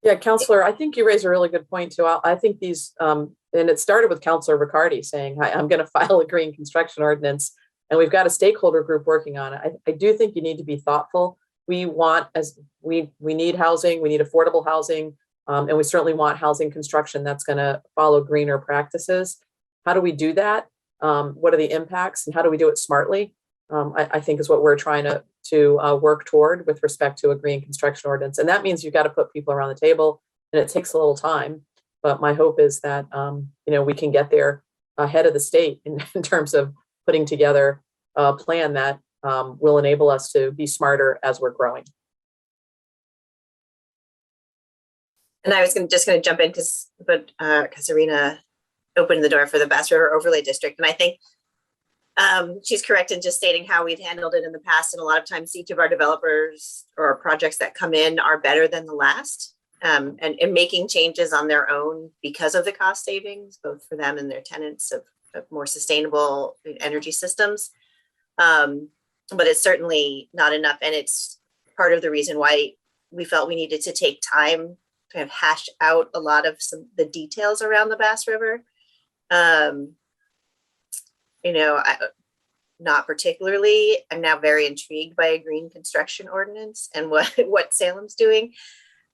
Yeah, Councillor, I think you raise a really good point too. I think these, and it started with Councillor Riccardi saying, I'm going to file a green construction ordinance, and we've got a stakeholder group working on it. I do think you need to be thoughtful. We need housing, we need affordable housing, and we certainly want housing construction that's going to follow greener practices. How do we do that? What are the impacts, and how do we do it smartly? I think is what we're trying to work toward with respect to a green construction ordinance. And that means you've got to put people around the table, and it takes a little time. But my hope is that, we can get there ahead of the state in terms of putting together a plan that will enable us to be smarter as we're growing. And I was just going to jump in because Irina opened the door for the Bass River Overlay District. And I think she's correct in just stating how we've handled it in the past. And a lot of times each of our developers or projects that come in are better than the last, and making changes on their own because of the cost savings, both for them and their tenants of more sustainable energy systems. But it's certainly not enough. And it's part of the reason why we felt we needed to take time to kind of hash out a lot of the details around the Bass River. Not particularly. I'm now very intrigued by a green construction ordinance and what Salem's doing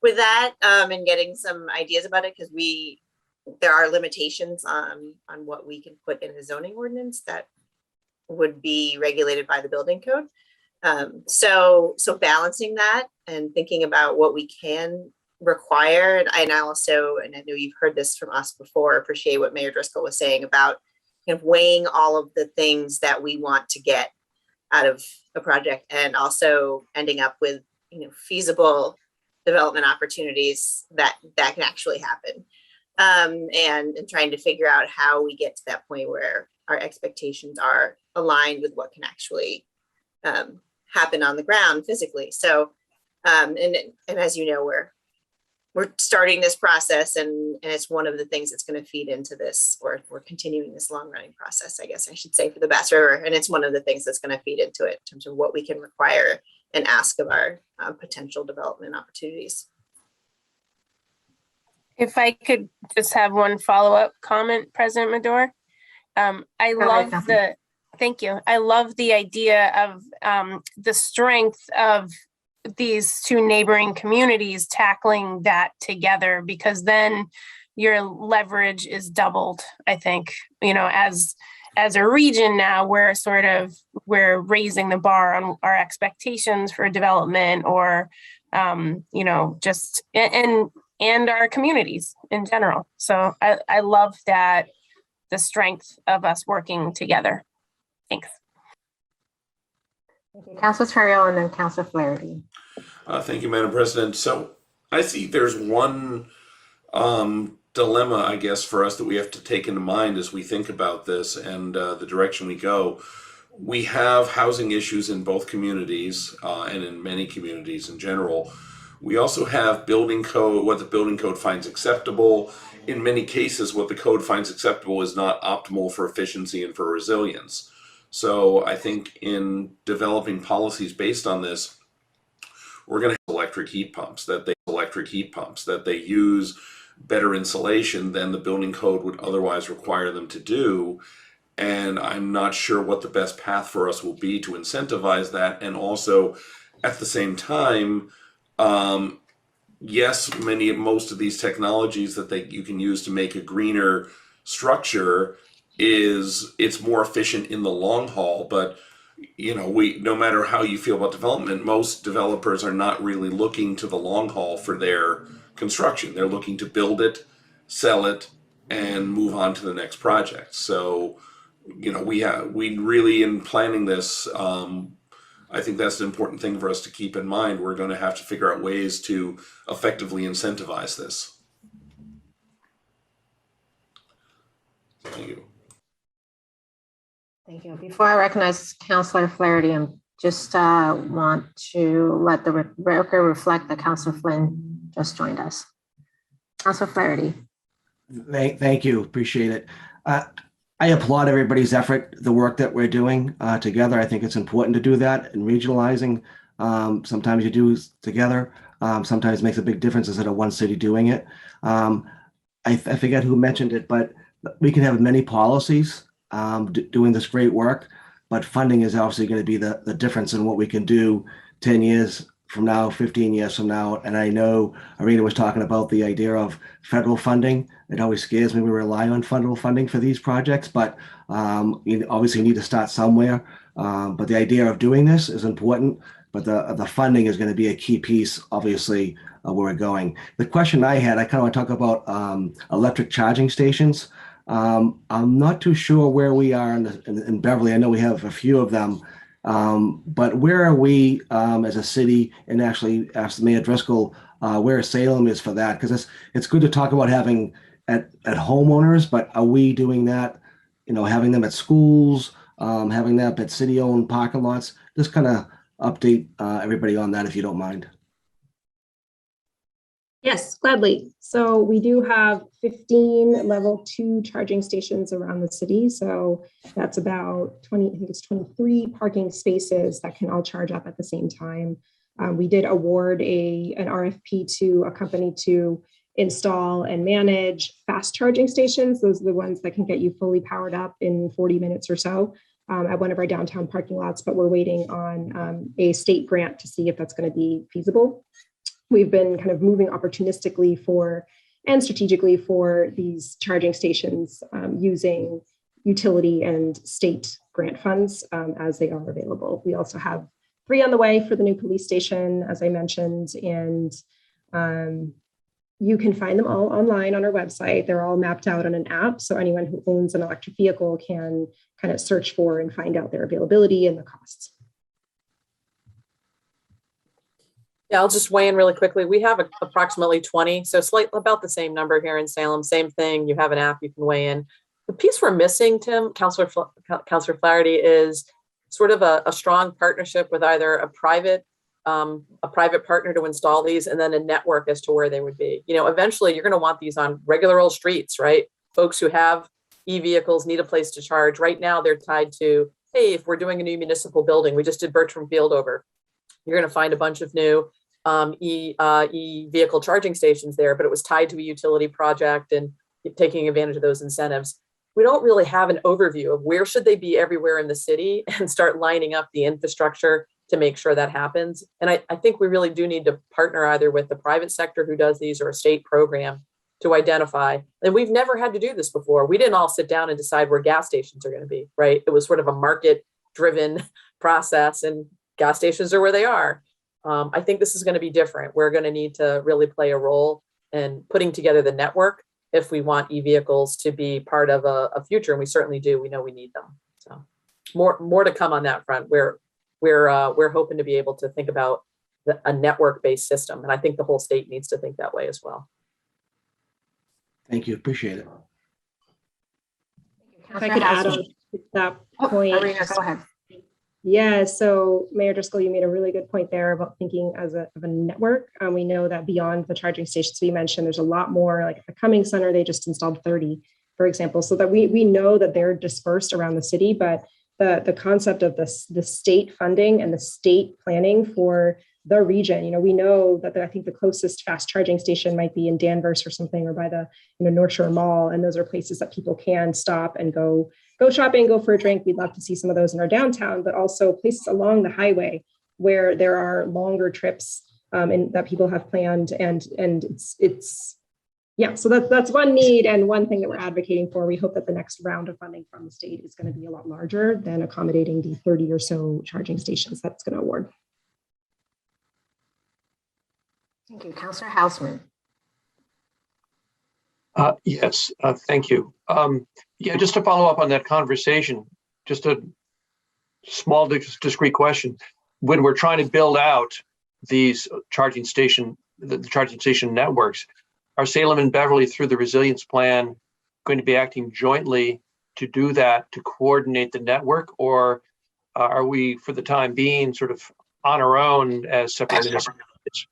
with that, and getting some ideas about it, because there are limitations on what we can put in a zoning ordinance that would be regulated by the building code. So balancing that and thinking about what we can require. And I know you've heard this from us before, appreciate what Mayor Driscoll was saying about kind of weighing all of the things that we want to get out of a project, and also ending up with feasible development opportunities that can actually happen, and trying to figure out how we get to that point where our expectations are aligned with what can actually happen on the ground physically. So and as you know, we're starting this process, and it's one of the things that's going to feed into this, or we're continuing this long running process, I guess I should say, for the Bass River. And it's one of the things that's going to feed into it in terms of what we can require and ask of our potential development opportunities. If I could just have one follow-up comment, President Madore. I Go love ahead, the, thank you. I love the idea of the strength of these two neighboring communities tackling that together, because then your leverage is doubled, I think. You know, as a region now, we're raising the bar on our expectations for development, or you know, just and our communities in general. So I love that, the strength of us working together. Thanks. Thank you. Councilor Terrell and then Councilor Flaherty. Thank you, Madam President. So I see there's one dilemma, I guess, for us that we have to take into mind as we think about this and the direction we go. We have housing issues in both communities and in many communities in general. We also have building code, what the building code finds acceptable. In many cases, what the code finds acceptable is not optimal for efficiency and for resilience. So I think in developing policies based on this, we're going to have electric heat pumps that they use better insulation than the building code would otherwise require them to do. And I'm not sure what the best path for us will be to incentivize that. And also, at the same time, yes, most of these technologies that you can use to make a greener structure it's more efficient in the long haul. But you know, no matter how you feel about development, most developers are not really looking to the long haul for their construction. They're looking to build it, sell it, and move on to the next project. So, you know, we really, in planning this, I think that's an important thing for us to keep in mind. We're going to have to figure out ways to effectively incentivize this. Thank you. Thank you. Before I recognize Councilor Flaherty, I just want to let the record reflect that Councilor Flynn just joined us. Councilor Flaherty. Thank you. Appreciate it. I applaud everybody's effort, the work that we're doing together. I think it's important to do that and regionalizing. Sometimes you do together. Sometimes it makes a big difference instead of one city doing it. I forget who mentioned it, but we can have many policies doing this great work, but funding is obviously going to be the difference in what we can do 10 years from now, 15 years from now. And I know Irina was talking about the idea of federal funding. It always scares me we rely on federal funding for these projects, but you obviously need to start somewhere. But the idea of doing this is important, but the funding is going to be a key piece, obviously, where we're going. The question I had, I kind of want to talk about electric charging stations. I'm not too sure where we are in Beverly. I know we have a few of them, but where are we as a city? And actually, ask Mayor Driscoll where Salem is for that, because it's good to talk about having at homeowners, but are we doing that? You know, having them at schools, having them at city-owned parking lots. Just kind of update everybody on that, if you don't mind. Yes, gladly. So we do have 15 level 2 charging stations around the city. So that's about 20, I think it's 23 parking spaces that can all charge up at the same time. We did award an RFP to a company to install and manage fast charging stations. Those are the ones that can get you fully powered up in 40 minutes or so at one of our downtown parking lots, but we're waiting on a state grant to see if that's going to be feasible. We've been kind of moving opportunistically and strategically for these charging stations using utility and state grant funds as they are available. We also have 3 on the way for the new police station, as I mentioned, and you can find them all online on our website. They're all mapped out on an app, so anyone who owns an electric vehicle can kind of search for and find out their availability and the costs. Yeah, I'll just weigh in really quickly. We have approximately 20, so slightly about the same number here in Salem. Same thing. You have an app, you can weigh in. The piece we're missing, Tim, Councilor Flaherty, is sort of a strong partnership with either a private partner to install these, and then a network as to where they would be. You know, eventually you're going to want these on regular old streets, right? Folks who have e-vehicles need a place to charge. Right now they're tied to, hey, if we're doing a new municipal building, we just did Bertram Field over. you're going to find a bunch of new vehicle charging stations there, but it was tied to a utility project and taking advantage of those incentives. We don't really have an overview of where should they be everywhere in the city and start lining up the infrastructure to make sure that happens. And I think we really do need to partner either with the private sector who does these or a state program to identify. And we've never had to do this before. We didn't all sit down and decide where gas stations are going to be, right? It was sort of a market driven process, and gas stations are where they are. I think this is going to be different. We're going to need to really play a role in putting together the network if we want e-vehicles to be part of a future, and we certainly do. We know we need them. So more to come on that front. We're hoping to be able to think about a network-based system, and I think the whole state needs to think that way as well. Thank you. Appreciate it. If I could add on to that point. Irina, go ahead. Yeah, so Mayor Driscoll, you made a really good point there about thinking of a network. We know that beyond the charging stations we mentioned, there's a lot more. Like at the Cummings Center, they just installed 30, for example, so that we know that they're dispersed around the city, but the concept of the state funding and the state planning for the region, we know that I think the closest fast charging station might be in Danvers or something, or by the North Shore Mall, and those are places that people can stop and go shopping, go for a drink. We'd love to see some of those in our downtown, but also places along the highway where there are longer trips and that people have planned, and it's yeah. So that's one need and one thing that we're advocating for. We hope that the next round of funding from the state is going to be a lot larger than accommodating the 30 or so charging stations that's going to award. Thank you. Councillor Houseman. Yes, thank you. Yeah, just to follow up on that conversation, just a small discrete question. When we're trying to build out these the charging station networks, are Salem and Beverly through the resilience plan going to be acting jointly to do that, to coordinate the network, or are we for the time being sort of on our own as separate municipalities?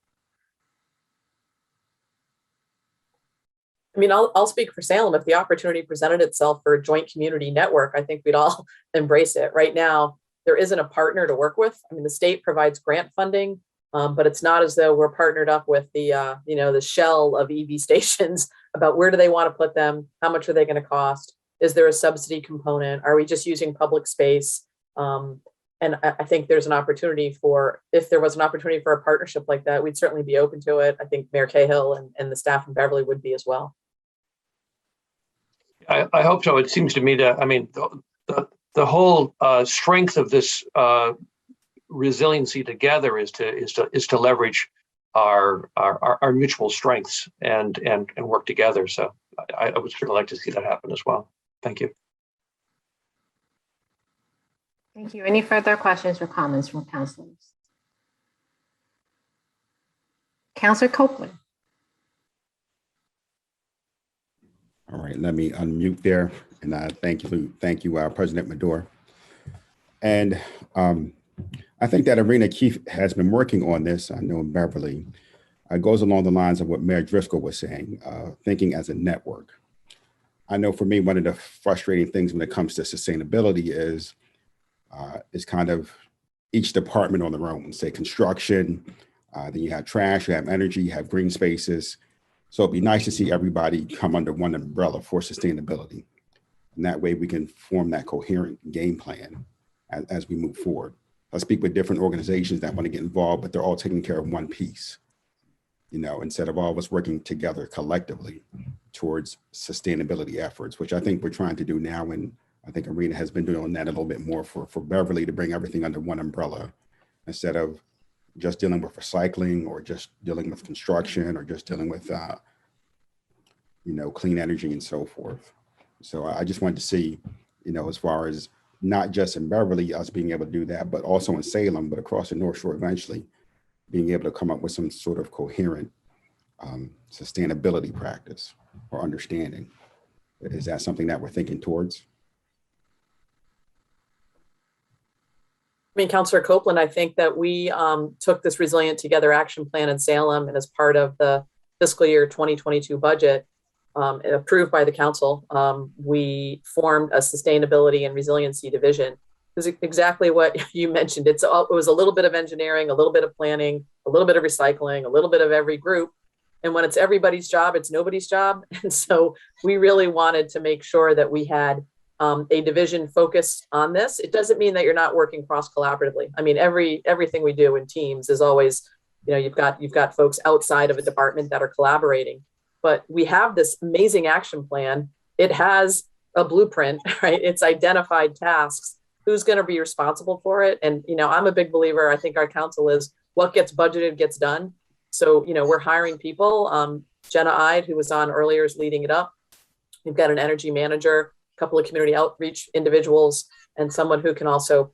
I mean, I'll speak for Salem. If the opportunity presented itself for a joint community network, I think we'd all embrace it. Right now, there isn't a partner to work with. I mean, the state provides grant funding, but it's not as though we're partnered up with the, the shell of EV stations about where do they want to put them? How much are they going to cost? Is there a subsidy component? Are we just using public space? And I think there's an opportunity if there was an opportunity for a partnership like that, we'd certainly be open to it. I think Mayor Cahill and the staff in Beverly would be as well. I hope so. It seems to me that, I mean, the whole strength of this resiliency together is to leverage our mutual strengths and work together. So I would certainly like to see that happen as well. Thank you. Thank you. Any further questions or comments from councilors? Councilor Copeland. All right, let me unmute there, and thank you, President Medor. And I think that Irina Keefe has been working on this. I know in Beverly, it goes along the lines of what Mayor Driscoll was saying, thinking as a network. I know for me, one of the frustrating things when it comes to sustainability is kind of each department on their own. Say construction, then you have trash, you have energy, you have green spaces. So it'd be nice to see everybody come under one umbrella for sustainability. And that way we can form that coherent game plan as we move forward. I speak with different organizations that want to get involved, but they're all taking care of one piece, instead of all of us working together collectively towards sustainability efforts, which I think we're trying to do now. And I think Irina has been doing that a little bit more for Beverly to bring everything under one umbrella instead of just dealing with recycling or just dealing with construction or just dealing with, clean energy and so forth. So I just wanted to see, as far as not just in Beverly, us being able to do that, but also in Salem, but across the North Shore eventually, being able to come up with some sort of coherent sustainability practice or understanding. Is that something that we're thinking towards? I mean, Councillor Copeland, I think that we took this Resilient Together action plan in Salem, and as part of the fiscal year 2022 budget approved by the council, we formed a sustainability and resiliency division is exactly what you mentioned. It was a little bit of engineering, a little bit of planning, a little bit of recycling, a little bit of every group. And when it's everybody's job, it's nobody's job. And so we really wanted to make sure that we had a division focused on this. It doesn't mean that you're not working cross collaboratively. I mean, everything we do in teams is always, you've got folks outside of a department that are collaborating, but we have this amazing action plan. It has a blueprint, right? It's identified tasks. Who's going to be responsible for it? And, I'm a big believer, I think our council is, what gets budgeted gets done. So, we're hiring people. Jenna Ide, who was on earlier, is leading it up. We've got an energy manager, a couple of community outreach individuals, and someone who can also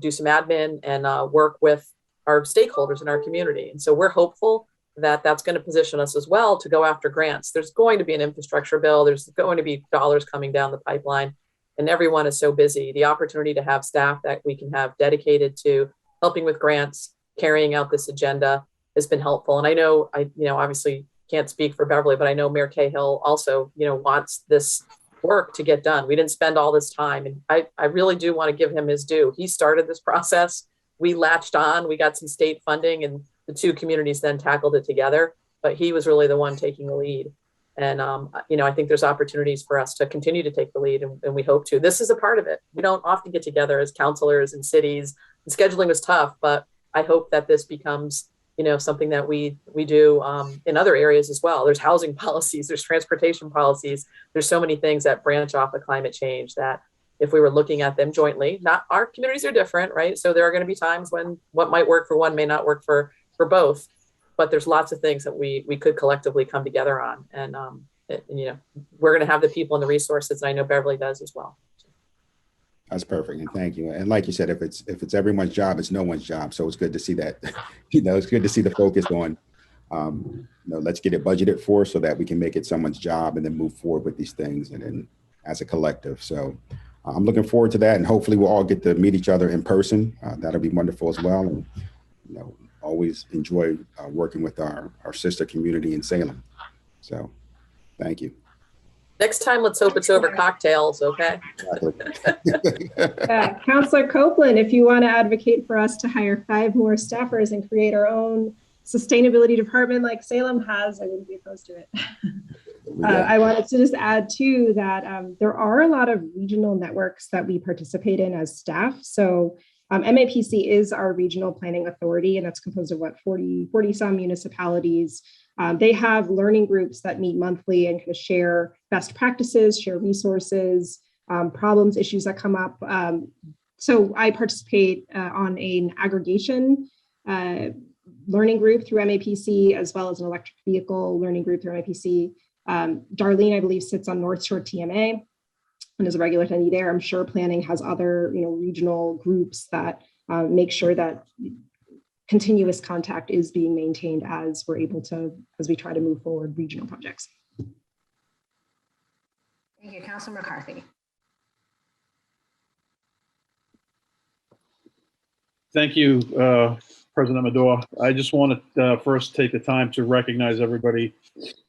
do some admin and work with our stakeholders in our community. And so we're hopeful that that's going to position us as well to go after grants. There's going to be an infrastructure bill. There's going to be dollars coming down the pipeline. And everyone is so busy. The opportunity to have staff that we can have dedicated to helping with grants, carrying out this agenda has been helpful. And I know, obviously can't speak for Beverly, but I know Mayor Cahill also, wants this work to get done. We didn't spend all this time. And I really do want to give him his due. He started this process. We latched on, we got some state funding, and the two communities then tackled it together. But he was really the one taking the lead. And, I think there's opportunities for us to continue to take the lead, and we hope to. This is a part of it. We don't often get together as councilors and cities. And scheduling was tough, but I hope that this becomes, something that we do in other areas as well. There's housing policies, there's transportation policies. There's so many things that branch off of climate change that if we were looking at them jointly, not our communities are different, right? So there are going to be times when what might work for one may not work for both. But there's lots of things that we could collectively come together on. And, we're going to have the people and the resources. And I know Beverly does as well. That's perfect. And thank you. And like you said, if it's everyone's job, it's no one's job. So it's good to see that, it's good to see the focus on, let's get it budgeted for so that we can make it someone's job and then move forward with these things and then as a collective. So I'm looking forward to that. And hopefully we'll all get to meet each other in person. That'll be wonderful as well. And, always enjoy working with our sister community in Salem. So thank you. Next time, let's hope it's over cocktails, okay? Councillor Copeland, if you want to advocate for us to hire 5 more staffers and create our own sustainability department like Salem has, I wouldn't be opposed to it. I wanted to just add too that there are a lot of regional networks that we participate in as staff. So MAPC is our regional planning authority, and that's composed of 40 some municipalities. They have learning groups that meet monthly and kind of share best practices, share resources, problems, issues that come up. So I participate on an aggregation learning group through MAPC, as well as an electric vehicle learning group through MAPC. Darlene, I believe, sits on North Shore TMA and is a regular attendee there. I'm sure planning has other, regional groups that make sure that continuous contact is being maintained as we try to move forward regional projects. Thank you, Councilor McCarthy. Thank you, President Medor. I just want to first take the time to recognize everybody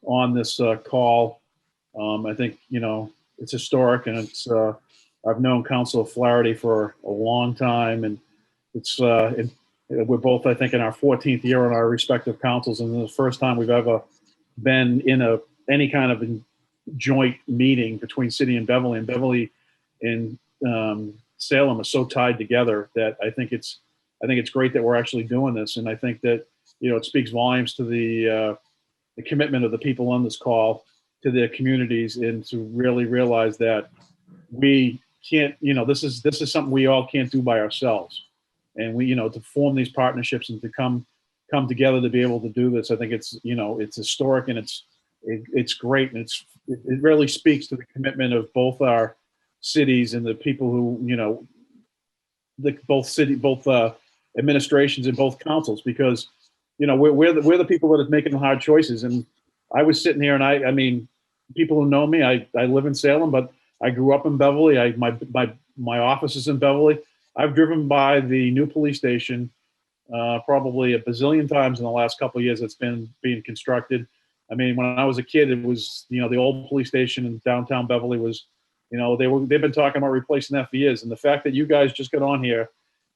on this call. I think, it's historic, and it's I've known Councilor Flaherty for a long time, and it's we're both, I think, in our 14th year on our respective councils, and this is the first time we've ever been in any kind of joint meeting between City and Beverly. And Beverly and Salem are so tied together that I think it's great that we're actually doing this, and I think that it speaks volumes to the commitment of the people on this call to their communities, and to really realize that we can't, this is something we all can't do by ourselves. And we, to form these partnerships and to come together to be able to do this, I think it's, it's historic, and it's great. And it really speaks to the commitment of both our cities and the people who, both administrations and both councils, because, we're the people that are making the hard choices. And I was sitting here, and I mean, people who know me, I live in Salem, but I grew up in Beverly. My office is in Beverly. I've driven by the new police station probably a bazillion times in the last couple of years. It's been being constructed. I mean, when I was a kid, it was, the old police station in downtown Beverly was You know, they've been talking about replacing that for years. And the fact that you guys just got on here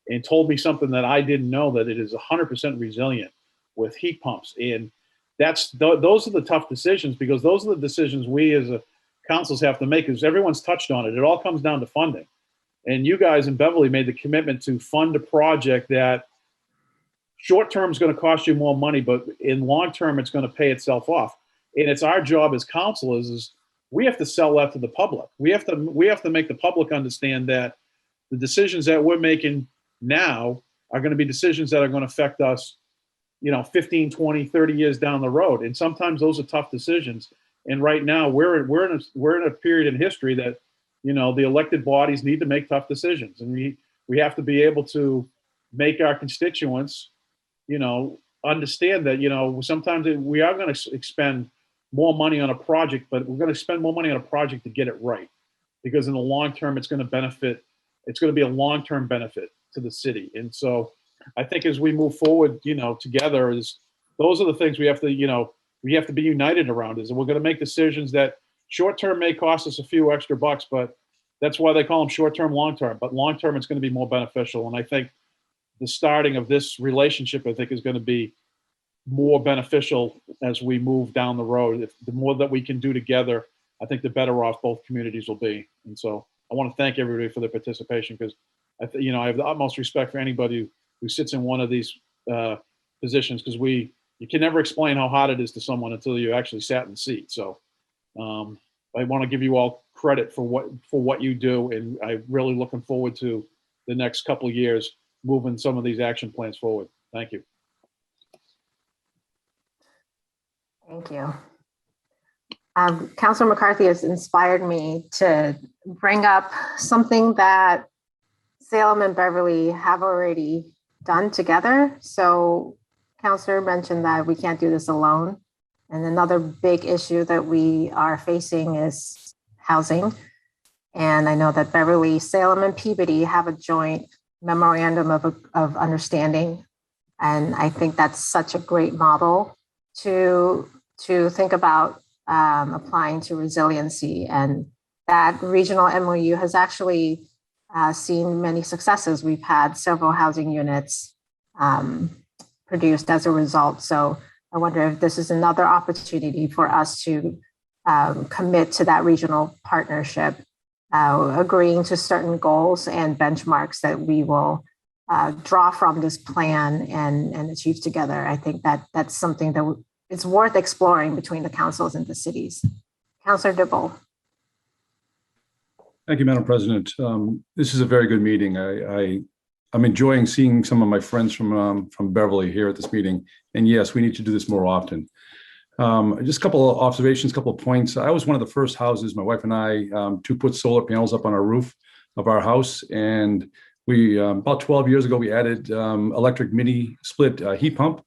and told me something that I didn't know, that it is 100% resilient with heat pumps. And those are the tough decisions, because those are the decisions we as a councils have to make, because everyone's touched on it. It all comes down to funding. And you guys in Beverly made the commitment to fund a project that short term is going to cost you more money, but in long term, it's going to pay itself off. And it's our job as councilors is we have to sell that to the public. We have to make the public understand that the decisions that we're making now are going to be decisions that are going to affect us, 15, 20, 30 years down the road. And sometimes those are tough decisions. And right now we're in a period in history that, the elected bodies need to make tough decisions. And we have to be able to make our constituents, understand that, sometimes we are going to expend more money on a project, but we're going to spend more money on a project to get it right. Because in the long term, it's going to be a long-term benefit to the city. And so I think as we move forward, together, those are the things we have to be united around, is we're going to make decisions that short-term may cost us a few extra bucks, but that's why they call them short-term, long-term. But long-term, it's going to be more beneficial. And I think the starting of this relationship, I think, is going to be more beneficial as we move down the road. The more that we can do together, I think the better off both communities will be. And so I want to thank everybody for their participation, because I have the utmost respect for anybody who sits in one of these positions, because you can never explain how hard it is to someone until you actually sat in the seat. So I want to give you all credit for what you do, and I'm really looking forward to the next couple of years moving some of these action plans forward. Thank you. Thank you. Councilor McCarthy has inspired me to bring up something that Salem and Beverly have already done together. So Councilor mentioned that we can't do this alone. And another big issue that we are facing is housing. And I know that Beverly, Salem, and Peabody have a joint memorandum of understanding. And I think that's such a great model to think about applying to resiliency. And that regional MOU has actually seen many successes. We've had several housing units produced as a result. So I wonder if this is another opportunity for us to commit to that regional partnership, agreeing to certain goals and benchmarks that we will draw from this plan and achieve together. I think that's something that it's worth exploring between the councils and the cities. Councilor DeBoll. Thank you, Madam President. This is a very good meeting. I'm enjoying seeing some of my friends from Beverly here at this meeting. And yes, we need to do this more often. Just a couple of observations, a couple of points. I was one of the first houses, my wife and I, to put solar panels up on our roof of our house. And we, about 12 years ago, we added electric mini split heat pump.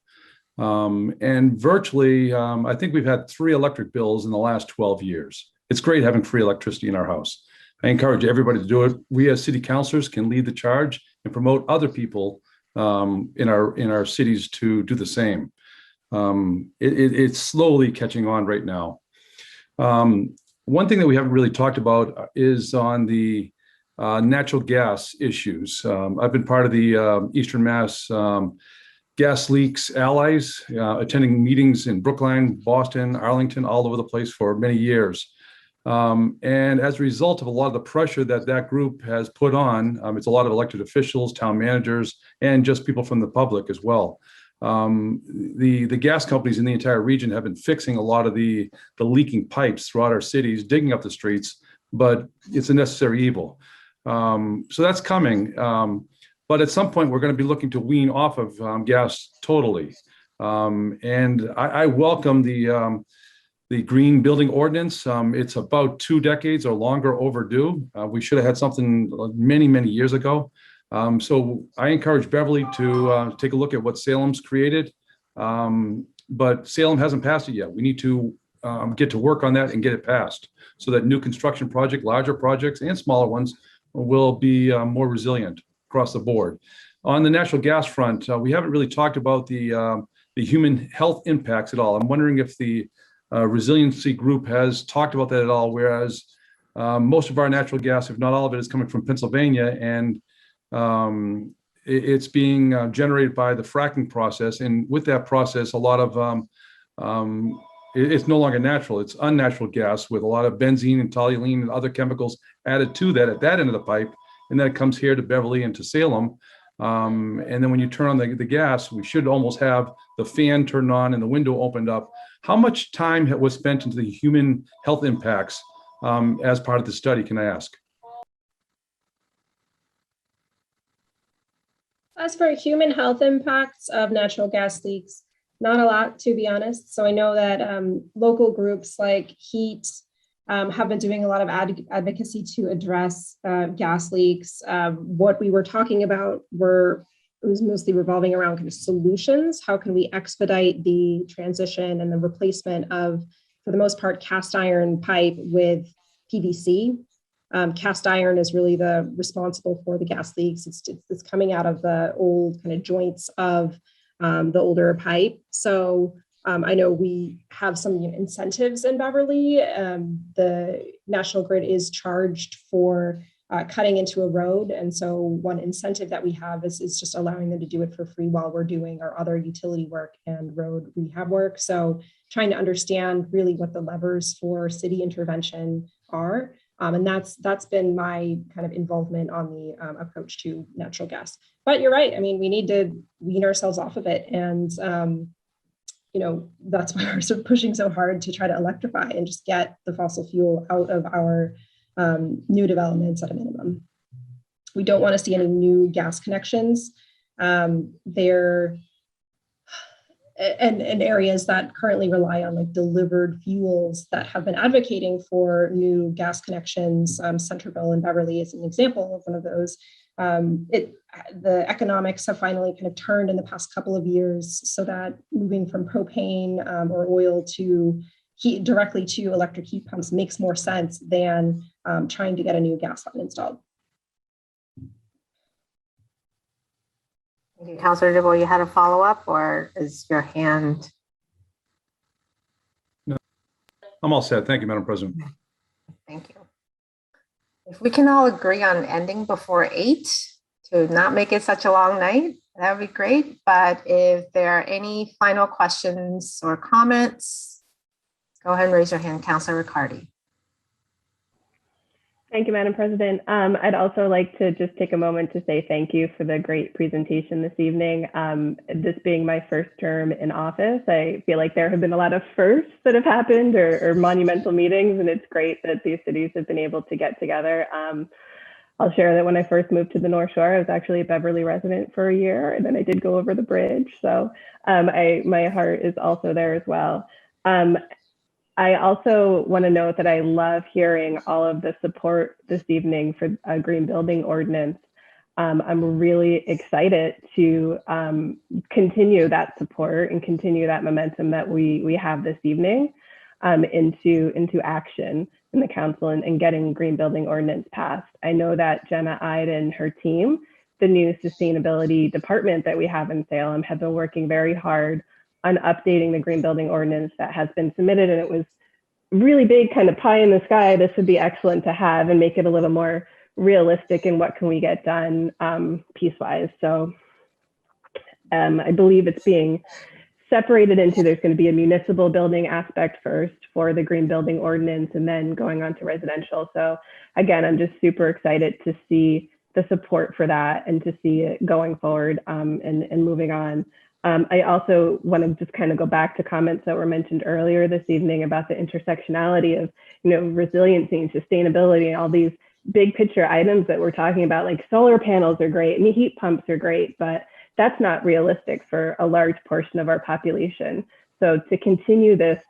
And virtually, I think we've had 3 electric bills in the last 12 years. It's great having free electricity in our house. I encourage everybody to do it. We as city councilors can lead the charge and promote other people in our cities to do the same. It's slowly catching on right now. One thing that we haven't really talked about is on the natural gas issues. I've been part of the Eastern Mass Gas Leaks Allies, attending meetings in Brookline, Boston, Arlington, all over the place for many years. And as a result of a lot of the pressure that group has put on, it's a lot of elected officials, town managers, and just people from the public as well. The gas companies in the entire region have been fixing a lot of the leaking pipes throughout our cities, digging up the streets, but it's a necessary evil. So that's coming. But at some point, we're going to be looking to wean off of gas totally. And I welcome the green building ordinance. It's about 2 decades or longer overdue. We should have had something many, many years ago. So I encourage Beverly to take a look at what Salem's created, but Salem hasn't passed it yet. We need to get to work on that and get it passed so that new construction projects, larger projects and smaller ones will be more resilient across the board. On the natural gas front, we haven't really talked about the human health impacts at all. I'm wondering if the resiliency group has talked about that at all, whereas Most of our natural gas, if not all of it, is coming from Pennsylvania, and it's being generated by the fracking process. And with that process, a lot of it's no longer natural. It's unnatural gas with a lot of benzene and toluene and other chemicals added to that at that end of the pipe. And then it comes here to Beverly and to Salem. And then when you turn on the gas, we should almost have the fan turned on and the window opened up. How much time was spent into the human health impacts as part of the study, can I ask? As for human health impacts of natural gas leaks, not a lot, to be honest. So I know that local groups like HEAT have been doing a lot of advocacy to address gas leaks. What we were talking about was mostly revolving around kind of solutions. How can we expedite the transition and the replacement of, for the most part, cast iron pipe with PVC? Cast iron is really responsible for the gas leaks. It's coming out of the old kind of joints of the older pipe. So I know we have some incentives in Beverly. The National Grid is charged for cutting into a road. And so one incentive that we have is just allowing them to do it for free while we're doing our other utility work and road rehab work. So trying to understand really what the levers for city intervention are. And that's been my kind of involvement on the approach to natural gas. But you're right. I mean, we need to wean ourselves off of it. And, that's why we're sort of pushing so hard to try to electrify and just get the fossil fuel out of our new developments at a minimum. We don't want to see any new gas connections. They're and areas that currently rely on like delivered fuels that have been advocating for new gas connections. Centerville and Beverly is an example of one of those. The economics have finally kind of turned in the past couple of years so that moving from propane or oil to heat directly to electric heat pumps makes more sense than trying to get a new gas line installed. Thank you, Councilor DeVoe. You had a follow up, or is your hand? No, I'm all set. Thank you, Madam President. Thank you. If we can all agree on ending before 8 to not make it such a long night, that would be great. But if there are any final questions or comments, go ahead and raise your hand, Councilor Riccardi. Thank you, Madam President. I'd also like to just take a moment to say thank you for the great presentation this evening. This being my first term in office, I feel like there have been a lot of firsts that have happened or monumental meetings, and it's great that these cities have been able to get together. I'll share that when I first moved to the North Shore, I was actually a Beverly resident for a year, and then I did go over the bridge. So my heart is also there as well. I also want to note that I love hearing all of the support this evening for a green building ordinance. I'm really excited to continue that support and continue that momentum that we have this evening into action in the council and getting green building ordinance passed. I know that Jenna Ide and her team, the new sustainability department that we have in Salem, have been working very hard on updating the green building ordinance that has been submitted. And it was really big, kind of pie in the sky. This would be excellent to have and make it a little more realistic in what can we get done piecewise. So I believe it's being separated into, there's going to be a municipal building aspect first for the green building ordinance and then going on to residential. So again, I'm just super excited to see the support for that and to see it going forward and moving on. I also want to just kind of go back to comments that were mentioned earlier this evening about the intersectionality of, resiliency and sustainability and all these big picture items that we're talking about, like solar panels are great and heat pumps are great, but that's not realistic for a large portion of our population. So to continue this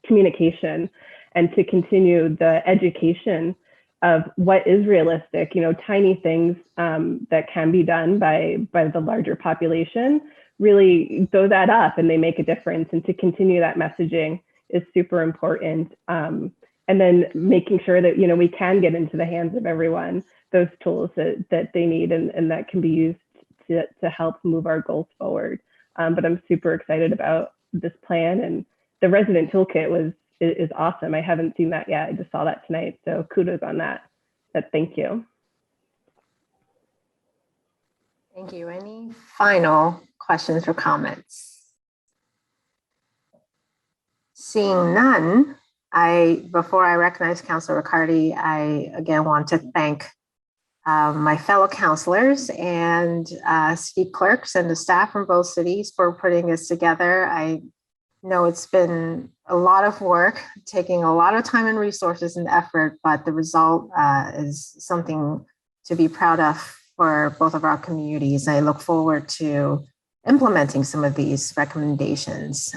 communication and to continue the education of what is realistic, tiny things that can be done by the larger population, really those add up and they make a difference. And to continue that messaging is super important. And then making sure that, we can get into the hands of everyone those tools that they need and that can be used to help move our goals forward. But I'm super excited about this plan, and the resident toolkit is awesome. I haven't seen that yet. I just saw that tonight. So kudos on that. But thank you. Thank you. Any final questions or comments? Seeing none, before I recognize Councilor Riccardi, I again want to thank my fellow councilors and city clerks and the staff from both cities for putting this together. I know it's been a lot of work, taking a lot of time and resources and effort, but the result is something to be proud of for both of our communities. I look forward to implementing some of these recommendations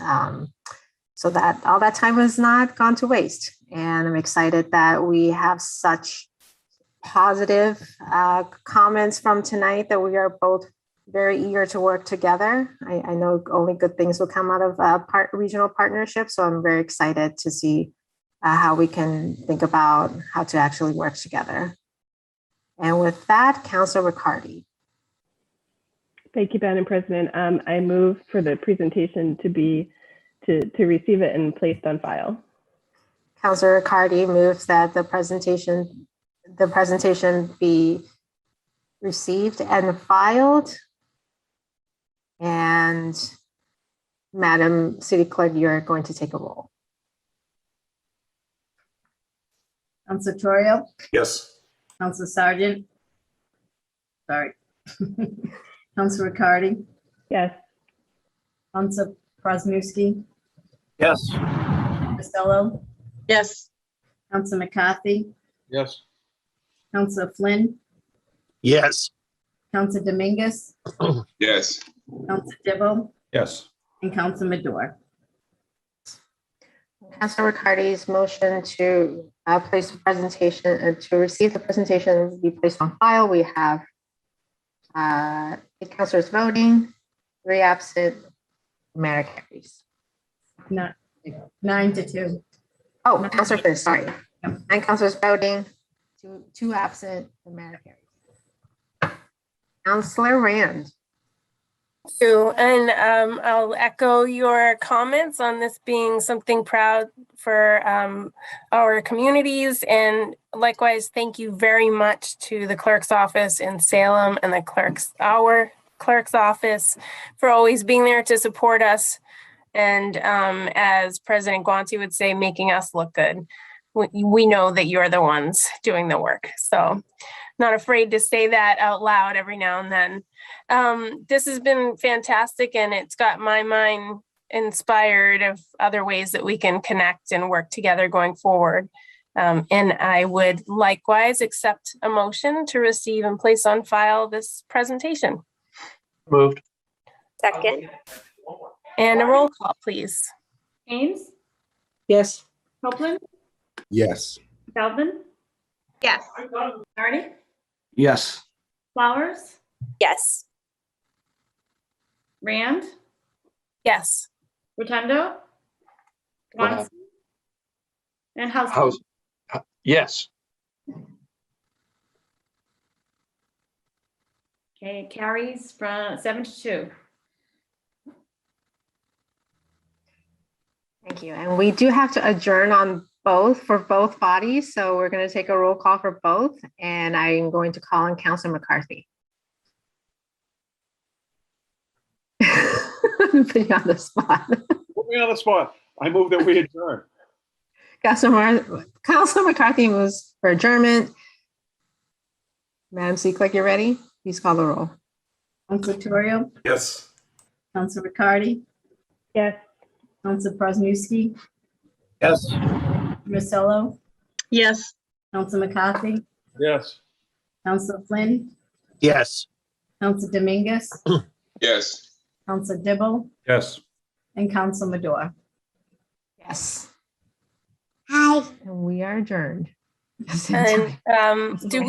so that all that time has not gone to waste. And I'm excited that we have such positive comments from tonight that we are both very eager to work together. I know only good things will come out of regional partnership, so I'm very excited to see how we can think about how to actually work together. And with that, Councilor Riccardi. Thank you, Madam President. I move for the presentation to receive it and placed on file. Councilor Riccardi moves that the presentation be received and filed. And Madam City Clerk, you're going to take a roll. Councilor Torrio, Yes. Councilor Sargent. Sorry. Councilor Riccardi, Yes. Councilor Krasnowski, Yes. Costello, Yes. Councilor McCarthy, Yes. Councilor Flynn, Yes. Councilor Dominguez, Yes. Councilor Dibble, Yes. and Councilor Madore. Councilor Riccardi's motion to place the presentation, to receive the presentation be placed on file. We have 8 councilors voting, 3 absent, matter carries. 9-2. Oh, Councilor Flynn, sorry. 9 councilors voting, 2 absent, the matter carries. Councilor Rand. Thank you. And I'll echo your comments on this being something proud for our communities. And likewise, thank you very much to the clerk's office in Salem and our clerk's office for always being there to support us. And as President Guanti would say, making us look good. We know that you're the ones doing the work. So not afraid to say that out loud every now and then. This has been fantastic, and it's got my mind inspired of other ways that we can connect and work together going forward. And I would likewise accept a motion to receive and place on file this presentation. Moved. Second. And a roll call, please. Haynes, Yes. Copeland, Yes. Feldman, Yes. Nardi, Yes. Flowers, Yes. Rand, Yes. Rotundo, Guanci, and Hausman. Yes. Okay, carries from 7-2. Thank you. And we do have to adjourn on for both bodies. So we're going to take a roll call for both. And I'm going to call on Councilor McCarthy. Put you on the spot. Put me on the spot. I move that we adjourn. Councilor McCarthy moves for adjournment. Madam Clerk, you're ready? Please call the roll. Councilor Torrio, Yes. Councilor Riccardi, Yes. Councilor Krasnowski, Yes. Marcello, Yes. Councilor McCarthy, Yes. Councilor Flynn, Yes. Councilor Dominguez, Yes. Councilor Dibble, Yes. and Councilor Madore. Yes. Hi. And we are adjourned. And do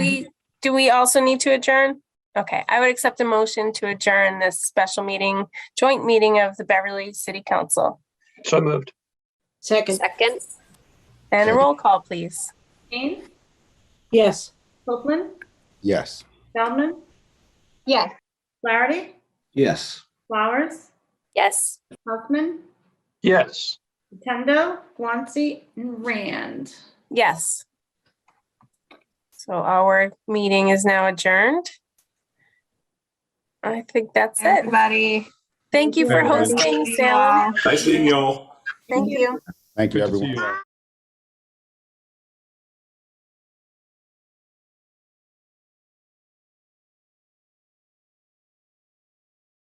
we also need to adjourn? Okay, I would accept a motion to adjourn this special meeting, joint meeting of the Beverly City Council. So moved. Second. Second. And a roll call, please. Haynes, Yes. Copeland, Yes. Feldman, Yes. Flaherty, Yes. Flowers, Yes. Huffman, Yes. Tendo, Guanci, and Rand. Yes. So our meeting is now adjourned. I think that's it. Everybody. Thank you for Everybody. hosting, Salem. Nice meeting you all. Thank you. Thank you, Good to see everyone. you all.